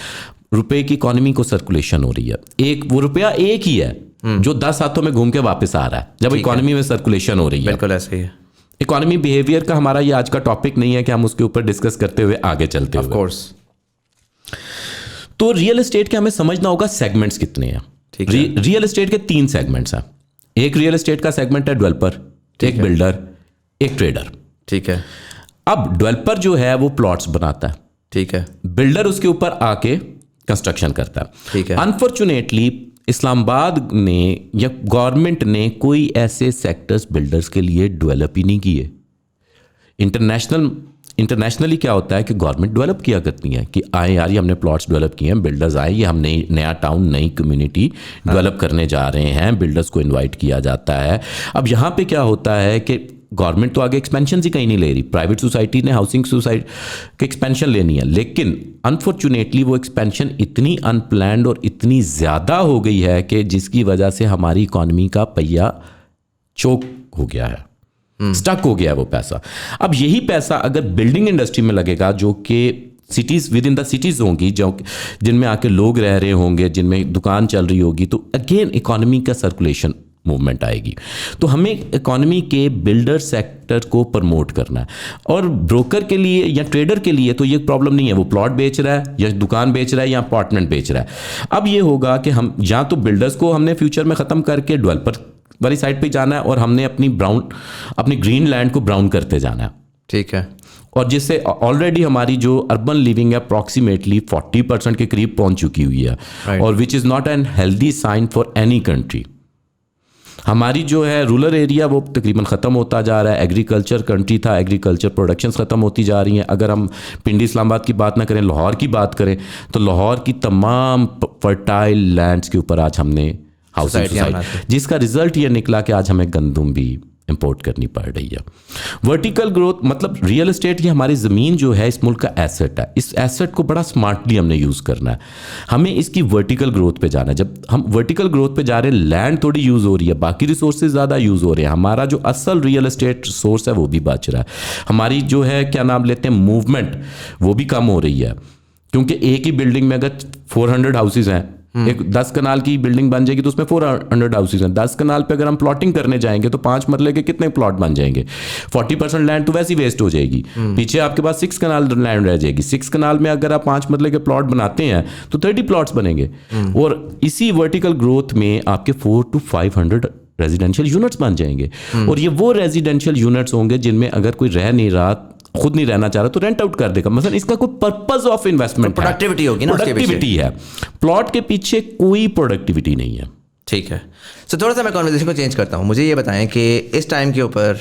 रुपए की इकोनॉमी को सर्कुलेशन हो रही है। एक वो रुपया एक ही है जो 10 हाथों में घूम के वापस आ रहा है जब इकोनॉमी में सर्कुलेशन हो रही है। बिल्कुल ऐसे ही है। इकोनॉमी बिहेवियर का हमारा ये आज का टॉपिक नहीं है कि हम उसके ऊपर डिस्कस करते हुए आगे चलते हुए। Of course. तो रियल एस्टेट के हमें समझना होगा सेगमेंट्स कितने हैं। रियल एस्टेट के 3 सेगमेंट्स हैं। एक रियल एस्टेट का सेगमेंट है डेवलपर, एक बिल्डर, एक ट्रेडर। ठीक है। अब डेवलपर जो है वो प्लॉट्स बनाता है, ठीक है। बिल्डर उसके ऊपर आके कंस्ट्रक्शन करता है। ठीक है। अनफॉर्चुनेटली इस्लामाबाद ने या गवर्नमेंट ने कोई ऐसे सेक्टर्स बिल्डर्स के लिए डेवलप ही नहीं किए। इंटरनेशनली क्या होता है कि गवर्नमेंट डेवलप किया करती है कि आए यार, ये हमने प्लॉट्स डेवलप किए हैं, बिल्डर्स आए, ये हम नया टाउन, नई कम्युनिटी डेवलप करने जा रहे हैं, बिल्डर्स को इनवाइट किया जाता है। अब यहाँ पे क्या होता है कि गवर्नमेंट तो आगे एक्सपेंशन ही कहीं नहीं ले रही, प्राइवेट सोसाइटी ने हाउसिंग सोसाइटी की एक्सपेंशन लेनी है, लेकिन अनफॉर्चुनेटली वो एक्सपेंशन इतनी अनप्लैंड और इतनी ज़्यादा हो गई है कि जिसकी वजह से हमारी इकॉनमी का पहिया चोक हो गया है, स्टक हो गया है वो पैसा। अब यही पैसा अगर बिल्डिंग इंडस्ट्री में लगेगा, जो कि cities with in the cities होंगी, जो जिनमें आके लोग रह रहे होंगे, जिनमें दुकान चल रही होगी, तो अगेन इकॉनमी का सर्कुलेशन मूवमेंट आएगी। तो हमें इकोनॉमी के बिल्डर सेक्टर को प्रमोट करना है। और ब्रोकर के लिए या ट्रेडर के लिए तो ये प्रॉब्लम नहीं है, वो प्लॉट बेच रहा है या दुकान बेच रहा है या अपार्टमेंट बेच रहा है। अब ये होगा कि हम या तो बिल्डर्स को हमने फ्यूचर में ख़त्म करके डेवलपर वाली साइड पे जाना है, और हमने अपनी ग्रीन लैंड को ब्राउन करते जाना है। ठीक है। और जिससे ऑलरेडी हमारी जो अर्बन लिविंग है अप्रॉक्सीमेटली 40% के करीब पहुंच चुकी हुई है, और which is not an healthy sign for any country. हमारी जो है रूरल एरिया वो तकरीबन ख़त्म होता जा रहा है। एग्रीकल्चर कंट्री था, एग्रीकल्चर प्रोडक्शंस ख़त्म होती जा रही हैं। अगर हम पिंडी इस्लामाबाद की बात ना करें, लाहौर की बात करें, तो लाहौर की तमाम फर्टाइल लैंड्स के ऊपर आज हमने हाउसिंग सोसाइटी, जिसका रिजल्ट ये निकला कि आज हमें गंदम भी इंपोर्ट करनी पड़ रही है। वर्टिकल ग्रोथ मतलब रियल एस्टेट, ये हमारी ज़मीन जो है इस मुल्क का एसेट है। इस एसेट को बड़ा स्मार्टली हमने यूज़ करना है। हमें इसकी वर्टिकल ग्रोथ पे जाना है। जब हम वर्टिकल ग्रोथ पे जा रहे हैं, लैंड थोड़ी यूज़ हो रही है, बाकी रिसोर्सेज ज़्यादा यूज़ हो रहे हैं, हमारा जो असल रियल एस्टेट सोर्स है वो भी बच रहा है। हमारी जो है क्या नाम लेते हैं मूवमेंट, वो भी कम हो रही है, क्योंकि एक ही बिल्डिंग में अगर 400 हाउसेज हैं, एक 10 कनाल की बिल्डिंग बन जाएगी तो उसमें 400 हाउसेज हैं। 10 कनाल पे अगर हम प्लॉटिंग करने जाएंगे तो 5 मरले के कितने प्लॉट बन जाएंगे? 40% लैंड तो वैसे ही वेस्ट हो जाएगी। पीछे आपके पास 6 कनाल लैंड रह जाएगी। 6 कनाल में अगर आप 5 मरले के प्लॉट बनाते हैं तो 30 प्लॉट्स बनेंगे, और इसी वर्टिकल ग्रोथ में आपके 400 to 500 रेजिडेंशियल यूनिट्स बन जाएंगे। और ये वो रेजिडेंशियल यूनिट्स होंगे जिनमें अगर कोई रह नहीं रहा, खुद नहीं रहना चाह रहा, तो रेंट आउट कर देगा। मतलब इसका कोई पर्पस ऑफ इन्वेस्टमेंट, प्रोडक्टिविटी होगी ना, प्रोडक्टिविटी है। प्लॉट के पीछे कोई प्रोडक्टिविटी नहीं है। ठीक है। सो थोड़ा सा मैं कॉन्वर्सेशन को चेंज करता हूँ। मुझे ये बताएं कि इस टाइम के ऊपर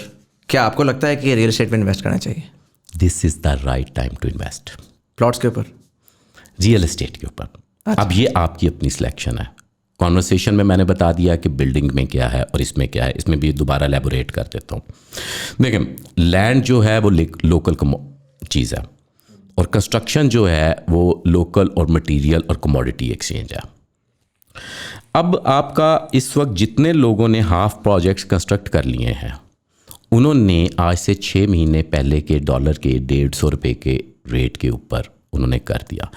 क्या आपको लगता है कि रियल एस्टेट में इन्वेस्ट करना चाहिए? This is the right time to invest. Plots के ऊपर, रियल एस्टेट के ऊपर। अब ये आपकी अपनी सिलेक्शन है। कॉन्वर्सेशन में मैंने बता दिया कि बिल्डिंग में क्या है और इसमें क्या है, इसमें भी दोबारा एलैबोरेट कर देता हूँ। देखें, लैंड जो है वो लोकल चीज़ है, और कंस्ट्रक्शन जो है वो लोकल और मटेरियल और कमोडिटी एक्सचेंज है। अब आपका इस वक्त जितने लोगों ने हाफ प्रोजेक्ट्स कंस्ट्रक्ट कर लिए हैं, उन्होंने आज से 6 महीने पहले के डॉलर के 150 रुपये के रेट के ऊपर उन्होंने कर दिया।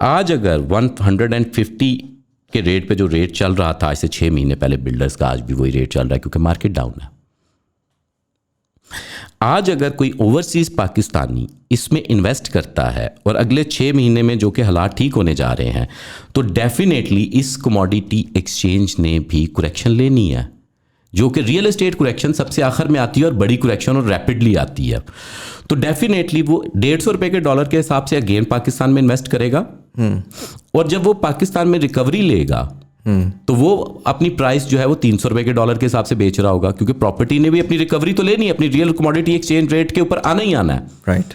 आज अगर 150 के रेट पे जो रेट चल रहा था आज से 6 महीने पहले बिल्डर्स का, आज भी वही रेट चल रहा है, क्योंकि मार्केट डाउन है। आज अगर कोई ओवरसीज पाकिस्तानी इसमें इन्वेस्ट करता है और अगले 6 महीने में जो कि हालात ठीक होने जा रहे हैं, तो डेफिनेटली इस कमोडिटी एक्सचेंज ने भी कुरेक्शन लेनी है, जो कि रियल एस्टेट कुरेक्शन सबसे आखिर में आती है और बड़ी कुरेक्शन और रैपिडली आती है। तो डेफिनेटली वो 150 रुपये के डॉलर के हिसाब से अगेन पाकिस्तान में इन्वेस्ट करेगा, और जब वो पाकिस्तान में रिकवरी लेगा तो वो अपनी प्राइस जो है वो 300 रुपये के डॉलर के हिसाब से बेच रहा होगा, क्योंकि प्रॉपर्टी ने भी अपनी रिकवरी तो लेनी है, अपनी रियल कमोडिटी एक्सचेंज रेट के ऊपर आना ही आना है। राइट।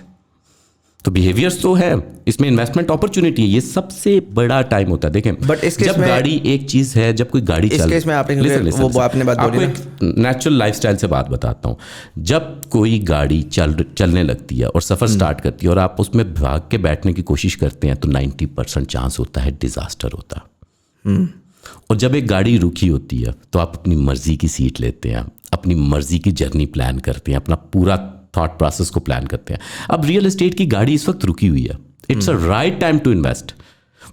तो बिहेवियर्स तो है, इसमें इन्वेस्टमेट अपॉर्चुनिटी है, ये सबसे बड़ा टाइम होता है। देखें, बट इस केस जब में गाड़ी एक चीज़ है, जब कोई गाड़ी इस केस में आपने वो आपने बात बोली, आपको एक नेचुरल लाइफस्टाइल से बात बताता हूँ। जब कोई गाड़ी चलने लगती है और सफ़र स्टार्ट करती है और आप उसमें भाग के बैठने की कोशिश करते हैं तो 90% चांस होता है डिज़ास्टर होता है। और जब एक गाड़ी रुकी होती है तो आप अपनी मर्जी की सीट लेते हैं, अपनी मर्जी की जर्नी प्लान करते हैं, अपना पूरा थॉट प्रोसेस को प्लान करते हैं। अब रियल एस्टेट की गाड़ी इस वक्त रुकी हुई है, it's a right time to invest.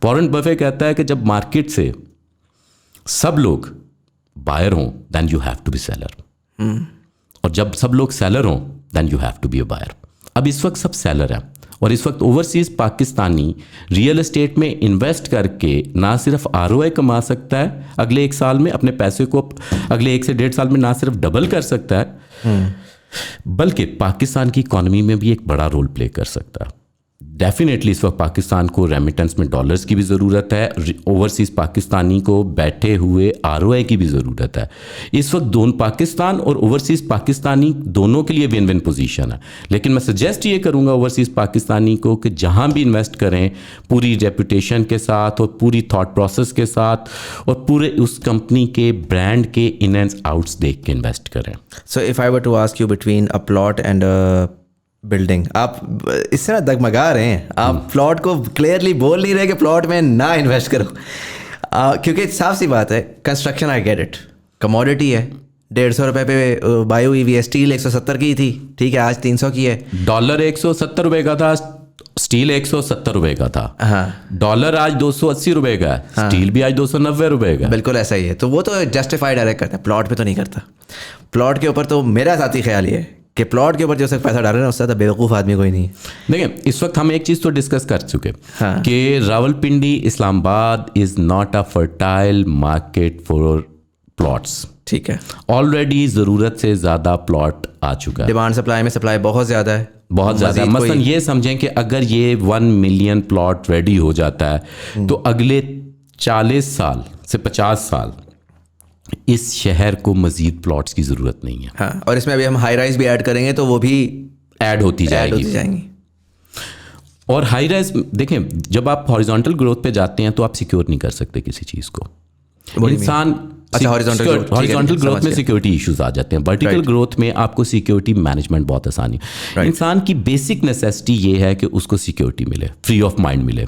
Warren Buffett कहता है कि जब मार्केट से सब लोग बायर हों then you have to be seller, और जब सब लोग सेलर हों then you have to be a buyer. अब इस वक्त सब सेलर हैं और इस वक्त ओवरसीज पाकिस्तानी रियल एस्टेट में इन्वेस्ट करके ना सिर्फ आरओआई कमा सकता है अगले 1 साल में, अपने पैसे को अगले 1 से 1.5 साल में ना सिर्फ डबल कर सकता है, बल्कि पाकिस्तान की इकॉनमी में भी एक बड़ा रोल प्ले कर सकता है। डेफिनेटली इस वक्त पाकिस्तान को रेमिटेंस में डॉलर्स की भी ज़रूरत है, ओवरसीज़ पाकिस्तानी को बैठे हुए आरओआई की भी ज़रूरत है। इस वक्त दोनों पाकिस्तान और ओवरसीज़ पाकिस्तानी दोनों के लिए विन विन पोजीशन है। लेकिन मैं सजेस्ट ये करूँगा ओवरसीज़ पाकिस्तानी को कि जहाँ भी इन्वेस्ट करें पूरी रेपुटेशन के साथ और पूरी थॉट प्रोसेस के साथ और पूरे उस कंपनी के ब्रांड के इन एंड आउट्स देख के इन्वेस्ट करें। So if I were to ask you between a plot and building, आप इससे ना दगमगा रहे हैं, आप प्लॉट को क्लियरली बोल नहीं रहे कि प्लॉट में ना इन्वेस्ट करो, क्योंकि साफ सी बात है, construction I get it, commodity है, 150 रुपये पे बायो ईवी है, स्टील 170 की थी, ठीक है, आज 300 की है। डॉलर 170 रुपये का था, स्टील 170 रुपये का था। हाँ, डॉलर आज 280 रुपये का है, स्टील भी आज 290 रुपये का। बिल्कुल ऐसा ही है। तो वो तो जस्टिफाइड डायरेक्ट करता है, प्लॉट पे तो नहीं करता। प्लॉट के ऊपर तो मेरा साथी ख्याल ये है कि प्लॉट के ऊपर जो पैसा डाल रहे हैं उससे तो बेवकूफ़ आदमी कोई नहीं है। देखिए, इस वक्त हम एक चीज़ तो डिस्कस कर चुके हाँ। कि Rawalpindi Islamabad is not a fertile market for plots. ठीक है, ऑलरेडी ज़रूरत से ज़्यादा प्लॉट आ चुका है, डिमांड सप्लाई में सप्लाई बहुत ज़्यादा है, बहुत ज़्यादा। मसलन ये समझें कि अगर ये 1 मिलियन प्लॉट रेडी हो जाता है तो अगले 40 साल से 50 साल इस शहर को मजीद प्लॉट्स की ज़रूरत नहीं है। हाँ, और इसमें अभी हम हाई राइज भी ऐड करेंगे तो वो भी ऐड होती जाएगी। और हाई राइज देखें, जब आप हॉरिजॉन्टल ग्रोथ पे जाते हैं तो आप सिक्योर नहीं कर सकते किसी चीज़ को। इंसान हॉरिजॉन्टल ग्रोथ में सिक्योरिटी इश्यूज आ जाते हैं, वर्टिकल ग्रोथ में आपको सिक्योरिटी मैनेजमेंट बहुत आसानी। इंसान की बेसिक नेसेसिटी ये है कि उसको सिक्योरिटी मिले, फ्री ऑफ माइंड मिले।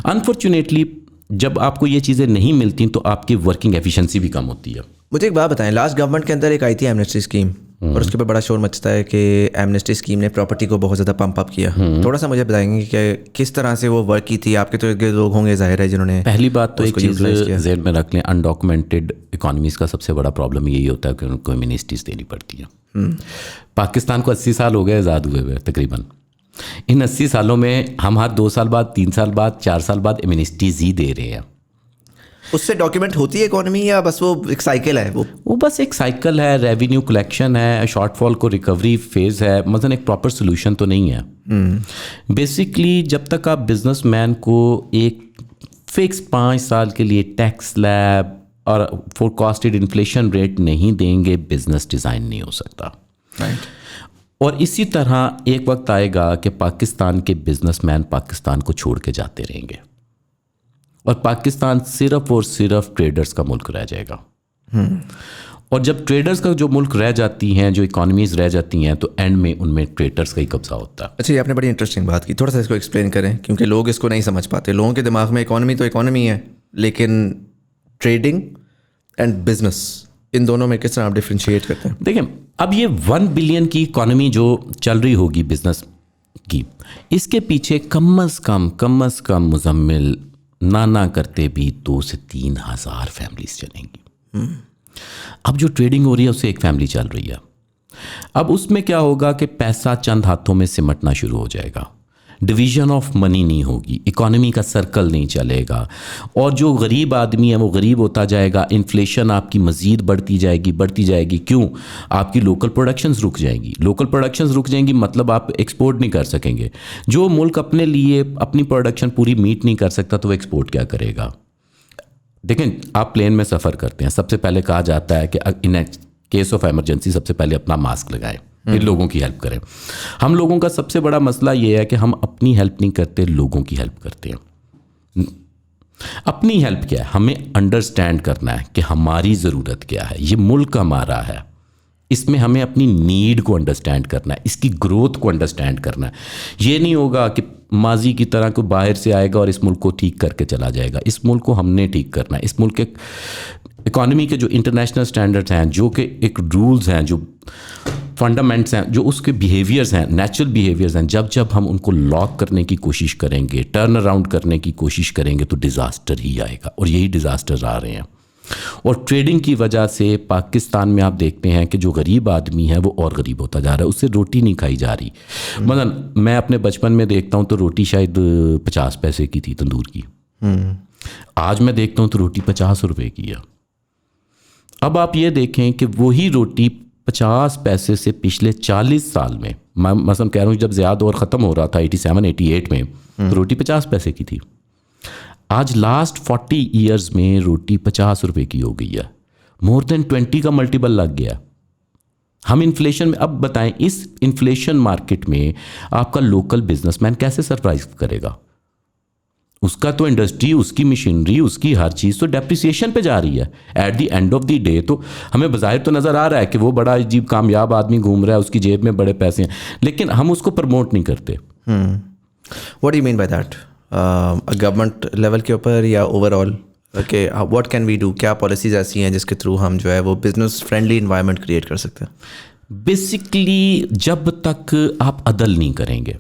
अनफॉर्चुनेटली जब आपको ये चीज़ें नहीं मिलती तो आपकी वर्किंग एफिशिएंसी भी कम होती है। मुझे एक बात बताएं, लास्ट गवर्नमेंट के अंदर एक आई थी एमनेस्टी स्कीम, और उसके ऊपर बड़ा शोर मचता है कि एमनेस्टी स्कीम ने प्रॉपर्टी को बहुत ज़्यादा पंप अप किया। थोड़ा सा मुझे बताएंगे कि किस तरह से वो वर्क की थी? आपके तो इर्द लोग होंगे जाहिर है जिन्होंने। पहली बात तो एक चीज़ ज़हन में रख लें, अनडॉक्यूमेंटेड इकॉनमीज़ का सबसे बड़ा प्रॉब्लम यही होता है कि उनको एमनेस्टीज़ देनी पड़ती है। पाकिस्तान को 80 साल हो गए आज़ाद हुए हुए तकरीबन। इन 80 सालों में हम हर 2 साल बाद, 3 साल बाद, 4 साल बाद एमनेस्टीज़ ही दे रहे हैं। उससे डॉक्यूमेंट होती है इकोनॉमी या बस वो एक साइकिल है? वो बस एक साइकिल है, रेवेन्यू कलेक्शन है, शॉर्टफॉल को रिकवरी फेज़ है, मतलब एक प्रॉपर सोल्यूशन तो नहीं है। बेसिकली जब तक आप बिजनेसमैन को एक फिक्स 5 साल के लिए टैक्स स्लैब और फोरकास्टेड इन्फ्लेशन रेट नहीं देंगे, बिजनेस डिज़ाइन नहीं हो सकता। और इसी तरह एक वक्त आएगा कि पाकिस्तान के बिजनेसमैन पाकिस्तान को छोड़ के जाते रहेंगे और पाकिस्तान सिर्फ और सिर्फ ट्रेडर्स का मुल्क रह जाएगा। और जब ट्रेडर्स का जो मुल्क रह जाती हैं, जो इकोनॉमीज़ रह जाती हैं, तो एंड में उनमें ट्रेडर्स का ही कब्जा होता है। अच्छा, ये आपने बड़ी इंटरेस्टिंग बात की, थोड़ा सा इसको एक्सप्लेन करें, क्योंकि लोग इसको नहीं समझ पाते। लोगों के दिमाग में इकोनॉमी तो इकोनॉमी है, लेकिन ट्रेडिंग एंड बिजनेस, इन दोनों में किस तरह आप डिफ्रेंशिएट करते हैं? देखिए, अब ये 1 बिलियन की इकोनॉमी जो चल रही होगी बिजनेस की, इसके पीछे कम अज़ कम मुजम्मिल ना करते भी 2 से 3 हज़ार फैमिलीज चलेंगी। अब जो ट्रेडिंग हो रही है उससे एक फैमिली चल रही है। अब उसमें क्या होगा कि पैसा चंद हाथों में सिमटना शुरू हो जाएगा, डिवीज़न ऑफ मनी नहीं होगी, इकोनॉमी का सर्कल नहीं चलेगा, और जो गरीब आदमी है वो गरीब होता जाएगा। इन्फ्लेशन आपकी मज़ीद बढ़ती जाएगी। क्यों? आपकी लोकल प्रोडक्शंस रुक जाएंगी, मतलब आप एक्सपोर्ट नहीं कर सकेंगे। जो मुल्क अपने लिए अपनी प्रोडक्शन पूरी मीट नहीं कर सकता तो वो एक्सपोर्ट क्या करेगा? देखें, आप प्लेन में सफ़र करते हैं, सबसे पहले कहा जाता है कि इन केस ऑफ एमरजेंसी सबसे पहले अपना मास्क लगाएं। फिर लोगों की हेल्प करें। हम लोगों का सबसे बड़ा मसला ये है कि हम अपनी हेल्प नहीं करते, लोगों की हेल्प करते हैं। अपनी हेल्प क्या है, हमें अंडरस्टैंड करना है कि हमारी ज़रूरत क्या है, ये मुल्क हमारा है, इसमें हमें अपनी नीड को अंडरस्टैंड करना है, इसकी ग्रोथ को अंडरस्टैंड करना है। ये नहीं होगा कि माजी की तरह कोई बाहर से आएगा और इस मुल्क को ठीक करके चला जाएगा। इस मुल्क को हमने ठीक करना है। इस मुल्क के इकॉनमी के जो इंटरनेशनल स्टैंडर्ड्स हैं, जो कि एक रूल्स हैं, जो फंडामेंट्स हैं, जो उसके बिहेवियर्स हैं, नेचुरल बिहेवियर्स हैं, जब हम उनको लॉक करने की कोशिश करेंगे, टर्न अराउंड करने की कोशिश करेंगे, तो डिज़ास्टर ही आएगा। और यही डिज़ास्टर आ रहे हैं। और ट्रेडिंग की वजह से पाकिस्तान में आप देखते हैं कि जो गरीब आदमी है वो और गरीब होता जा रहा है, उससे रोटी नहीं खाई जा रही। मतलब मैं अपने बचपन में देखता हूँ तो रोटी शायद 50 पैसे की थी तंदूर की, आज मैं देखता हूँ तो रोटी 50 रुपए की है। अब आप ये देखें कि वही रोटी 50 पैसे से पिछले 40 साल में, मैं मसलन कह रहा हूँ जब ज़िया दौर ख़त्म हो रहा था 87-88 में, तो रोटी 50 पैसे की थी। आज लास्ट 40 ईयर्स में रोटी 50 रुपए की हो गई है। मोर देन 20 का मल्टीपल लग गया। हम इन्फ्लेशन में, अब बताएं इस इन्फ्लेशन मार्केट में आपका लोकल बिजनेसमैन कैसे सरवाइव करेगा? उसका तो इंडस्ट्री, उसकी मशीनरी, उसकी हर चीज़ तो डेप्रिसिएशन पे जा रही है। Eight the end of the day तो हमें बज़ाहिर तो नज़र आ रहा है कि वो बड़ा अजीब कामयाब आदमी घूम रहा है, उसकी जेब में बड़े पैसे हैं, लेकिन हम उसको प्रमोट नहीं करते। What do you mean by that? Government level के ऊपर या overall? Okay, what can we do? क्या पॉलिसीज ऐसी हैं जिसके थ्रू हम जो है वो बिजनेस फ्रेंडली इन्वायरमेंट क्रिएट कर सकते हैं? बेसिकली जब तक आप अदल नहीं करेंगे,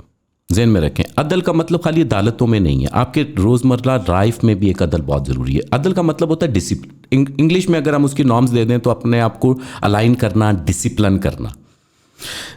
ज़हन में रखें, अदल का मतलब खाली अदालतों में नहीं है, आपके रोज़मर्रा लाइफ में भी एक अदल बहुत ज़रूरी है। अदल का मतलब होता है डिसिप्लिन। इंग्लिश में अगर हम उसकी नॉर्म्स दे दें तो अपने आप को अलाइन करना, डिसिप्लिन करना।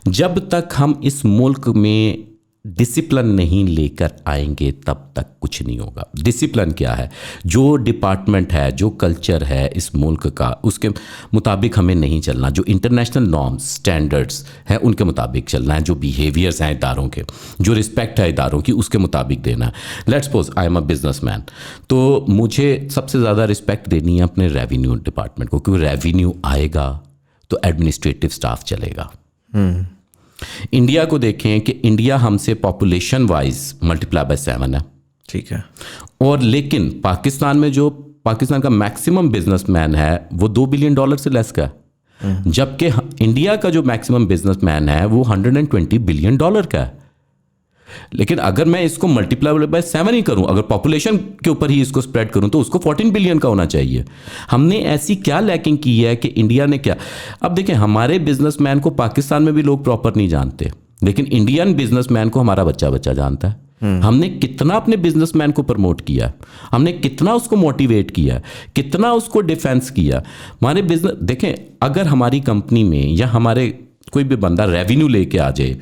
जब तक हम इस मुल्क में डिसिप्लिन नहीं लेकर आएंगे तब तक कुछ नहीं होगा। डिसिप्लिन क्या है? जो डिपार्टमेंट है, जो कल्चर है इस मुल्क का, उसके मुताबिक हमें नहीं चलना। जो इंटरनेशनल नॉर्म्स, स्टैंडर्ड्स हैं, उनके मुताबिक चलना है। जो बिहेवियर्स हैं इदारों के, जो रिस्पेक्ट है इदारों की, उसके मुताबिक देना है। Let's suppose I am a businessman, तो मुझे सबसे ज़्यादा रिस्पेक्ट देनी है अपने रेवेन्यू डिपार्टमेंट को, क्योंकि रेवेन्यू आएगा तो एडमिनिस्ट्रेटिव स्टाफ चलेगा। इंडिया को देखें कि इंडिया हमसे पॉपुलेशन वाइज मल्टीप्लाई बाय 7 है, ठीक है, और लेकिन पाकिस्तान में जो पाकिस्तान का मैक्सिमम बिजनेसमैन है वो $2 बिलियन से लेस का है, जबकि इंडिया का जो मैक्सिमम बिजनेसमैन है वो $120 बिलियन का है। लेकिन अगर मैं इसको मल्टीप्लाई बाय 7 ही करूं, अगर पॉपुलेशन के ऊपर ही इसको स्प्रेड करूं, तो उसको 14 बिलियन का होना चाहिए। हमने ऐसी क्या लैकिंग की है कि इंडिया ने क्या? अब देखें, हमारे बिजनेसमैन को पाकिस्तान में भी लोग प्रॉपर नहीं जानते, लेकिन इंडियन बिजनेसमैन को हमारा बच्चा बच्चा जानता है। हमने कितना अपने बिजनेसमैन को प्रमोट किया, हमने कितना उसको मोटिवेट किया, कितना उसको डिफेंस किया। हमारे बिजनेस देखें, अगर हमारी कंपनी में या हमारे कोई भी बंदा रेवेन्यू लेके आ जाए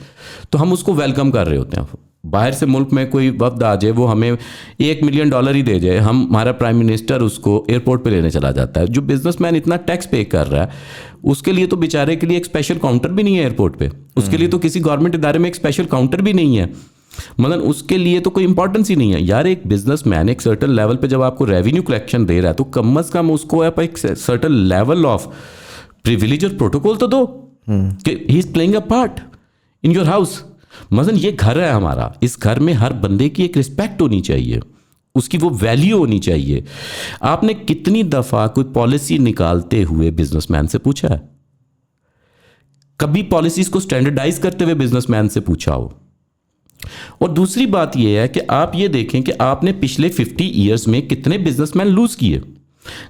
तो हम उसको वेलकम कर रहे होते हैं। बाहर से मुल्क में कोई वफ्द आ जाए, वो हमें $1 मिलियन ही दे जाए, हमारा प्राइम मिनिस्टर उसको एयरपोर्ट पे लेने चला जाता है। जो बिजनेसमैन इतना टैक्स पे कर रहा है, उसके लिए तो बेचारे के लिए एक स्पेशल काउंटर भी नहीं है एयरपोर्ट पे, उसके लिए तो किसी गवर्नमेंट इदारे में एक स्पेशल काउंटर भी नहीं है, मतलब उसके लिए तो कोई इंपॉर्टेंस ही नहीं है। यार एक बिजनेसमैन एक सर्टन लेवल पे जब आपको रेवेन्यू कलेक्शन दे रहा है, तो कम अज कम उसको आप एक सर्टन लेवल ऑफ प्रिविलेज और प्रोटोकॉल तो दो कि he is playing a part in your house. मसलन ये घर है हमारा, इस घर में हर बंदे की एक रिस्पेक्ट होनी चाहिए, उसकी वो वैल्यू होनी चाहिए। आपने कितनी दफा कोई पॉलिसी निकालते हुए बिजनेसमैन से पूछा है? कभी पॉलिसीज को स्टैंडर्डाइज करते हुए बिजनेसमैन से पूछा हो? और दूसरी बात यह है कि आप ये देखें कि आपने पिछले 50 ईयर्स में कितने बिजनेसमैन लूज किए।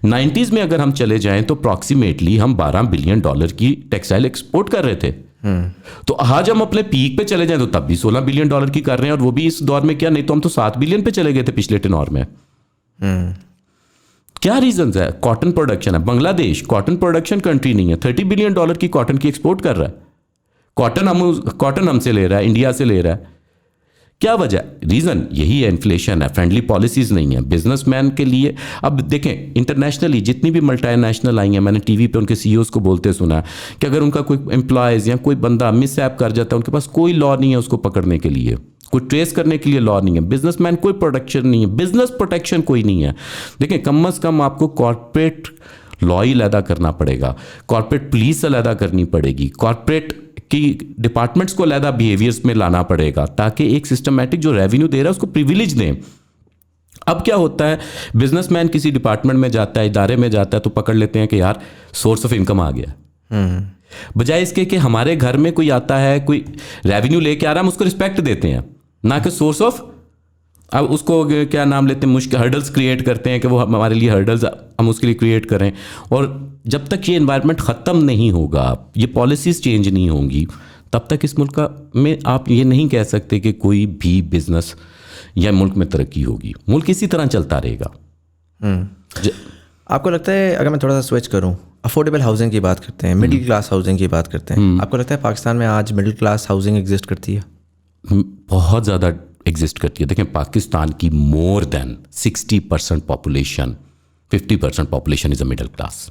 90s में अगर हम चले जाएं तो अप्रॉक्सीमेटली हम $12 बिलियन की टेक्सटाइल एक्सपोर्ट कर रहे थे। तो आज हम अपने पीक पे चले जाएं तो तब भी $16 बिलियन की कर रहे हैं, और वो भी इस दौर में क्या, नहीं तो हम तो 7 बिलियन पे चले गए थे पिछले टेनोर में। क्या रीजंस है? कॉटन प्रोडक्शन है। बांग्लादेश कॉटन प्रोडक्शन कंट्री नहीं है, $30 बिलियन की कॉटन की एक्सपोर्ट कर रहा है। कॉटन हमसे ले रहा है, इंडिया से ले रहा है। क्या वजह? रीज़न यही है, इन्फ्लेशन है, फ्रेंडली पॉलिसीज नहीं है बिजनेसमैन के लिए। अब देखें, इंटरनेशनली जितनी भी मल्टीनेशनल आई हैं, मैंने टीवी पे उनके सीईओज को बोलते सुना कि अगर उनका कोई एम्प्लॉयज़ या कोई बंदा मिसहैप कर जाता है, उनके पास कोई लॉ नहीं है उसको पकड़ने के लिए, कोई ट्रेस करने के लिए लॉ नहीं है। बिजनेसमैन कोई प्रोटेक्शन नहीं है, बिजनेस प्रोटेक्शन कोई नहीं है। देखें, कम अज़ कम आपको कॉर्पोरेट लॉ ही अलहदा करना पड़ेगा, कॉर्पोरेट पुलिस अलहदा करनी पड़ेगी, कॉर्पोरेट की डिपार्टमेंट्स को अलहदा बिहेवियर्स में लाना पड़ेगा, ताकि एक सिस्टमैटिक जो रेवेन्यू दे रहा है उसको प्रिविलेज दें। अब क्या होता है, बिजनेसमैन किसी डिपार्टमेंट में जाता है, इदारे में जाता है, तो पकड़ लेते हैं कि यार सोर्स ऑफ इनकम आ गया। बजाय इसके कि हमारे घर में कोई आता है, कोई रेवेन्यू लेके आ रहा है, हम उसको रिस्पेक्ट देते हैं, ना कि सोर्स ऑफ, अब उसको क्या नाम लेते हैं, मुश्किल हर्डल्स क्रिएट करते हैं कि वो हमारे लिए हर्डल्स हम उसके लिए क्रिएट करें। और जब तक ये एनवायरनमेंट ख़त्म नहीं होगा, ये पॉलिसीज़ चेंज नहीं होंगी, तब तक इस मुल्क में आप ये नहीं कह सकते कि कोई भी बिजनेस या मुल्क में तरक्की होगी। मुल्क इसी तरह चलता रहेगा। आपको लगता है, अगर मैं थोड़ा सा स्विच करूं, अफोर्डेबल हाउसिंग की बात करते हैं, मिडिल क्लास हाउसिंग की बात करते हैं, आपको लगता है पाकिस्तान में आज मिडिल क्लास हाउसिंग एग्जिस्ट करती है? बहुत ज़्यादा एग्जिस्ट करती है। देखें, पाकिस्तान की more than 60% population, 50% population is a middle class.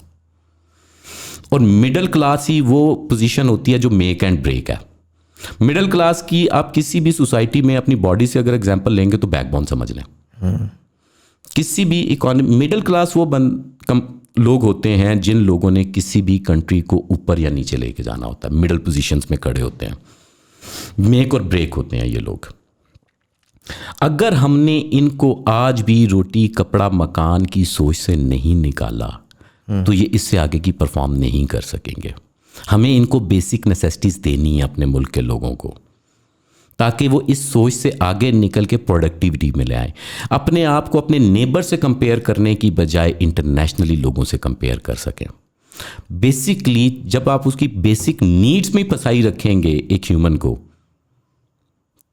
और मिडिल क्लास ही वो पोजीशन होती है जो मेक एंड ब्रेक है। मिडिल क्लास की आप किसी भी सोसाइटी में अपनी बॉडी से अगर एग्जांपल लेंगे तो बैकबोन समझ लें। किसी भी इकोनॉमी, मिडिल क्लास वो लोग होते हैं जिन लोगों ने किसी भी कंट्री को ऊपर या नीचे लेके जाना होता है, मिडिल पोजीशंस में खड़े होते हैं, मेक और ब्रेक होते हैं ये लोग। अगर हमने इनको आज भी रोटी कपड़ा मकान की सोच से नहीं निकाला तो ये इससे आगे की परफॉर्म नहीं कर सकेंगे। हमें इनको बेसिक नेसेसिटीज़ देनी है अपने मुल्क के लोगों को, ताकि वो इस सोच से आगे निकल के प्रोडक्टिविटी में ले आए। अपने आप को अपने नेबर से कंपेयर करने की बजाय इंटरनेशनली लोगों से कंपेयर कर सकें। बेसिकली जब आप उसकी बेसिक नीड्स में फंसाई रखेंगे एक ह्यूमन को,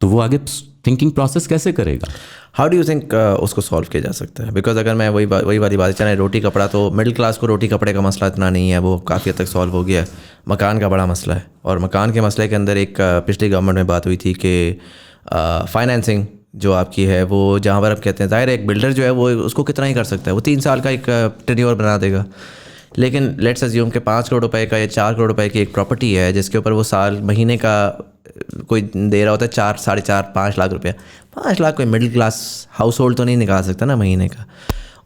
तो वो आगे थिंकिंग प्रोसेस कैसे करेगा? हाउ डू यू थिंक उसको सॉल्व किया जा सकता है? बिकॉज अगर मैं वही वाली बात चाहे, रोटी कपड़ा, तो मिडिल क्लास को रोटी कपड़े का मसला इतना नहीं है, वो काफ़ी हद तक सॉल्व हो गया है। मकान का बड़ा मसला है, और मकान के मसले के अंदर एक पिछली गवर्नमेंट में बात हुई थी कि फाइनेंसिंग जो आपकी है वो, जहाँ पर आप कहते हैं ज़ाहिर है एक बिल्डर जो है वो उसको कितना ही कर सकता है, वो 3 साल का एक टेन्योर बना देगा। लेकिन लेट्स अज्यूम कि 5 करोड़ रुपए का या 4 करोड़ रुपए की एक प्रॉपर्टी है जिसके ऊपर वो साल महीने का कोई दे रहा होता है 4, 4.5, 5 लाख रुपया। 5 लाख कोई मिडिल क्लास हाउस होल्ड तो नहीं निकाल सकता ना महीने का।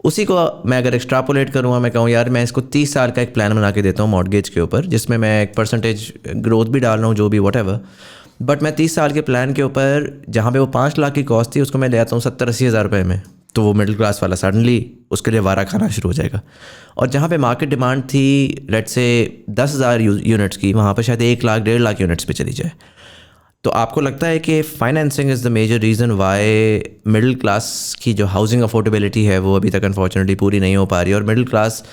उसी को मैं अगर एक्स्ट्रापोलेट करूँगा, मैं कहूँ यार मैं इसको 30 साल का एक प्लान बना के देता हूँ मॉर्गेज के ऊपर, जिसमें मैं एक परसेंटेज ग्रोथ भी डाल रहा हूँ, जो भी व्हाटएवर, बट मैं 30 साल के प्लान के ऊपर जहाँ पे वो 5 लाख की कॉस्ट थी उसको मैं ले आता हूँ 70-80 हज़ार रुपये में, तो वो मिडिल क्लास वाला सडनली उसके लिए वारा खाना शुरू हो जाएगा। और जहाँ पे मार्केट डिमांड थी लेट्स से 10,000 यूनिट्स की, वहाँ पर शायद 1 लाख 1.5 लाख यूनिट्स पे चली जाए। तो आपको लगता है कि financing is the major reason why middle class की जो हाउसिंग अफोर्डेबिलिटी है वो अभी तक अनफॉर्चुनेटली पूरी नहीं हो पा रही, और मिडिल क्लास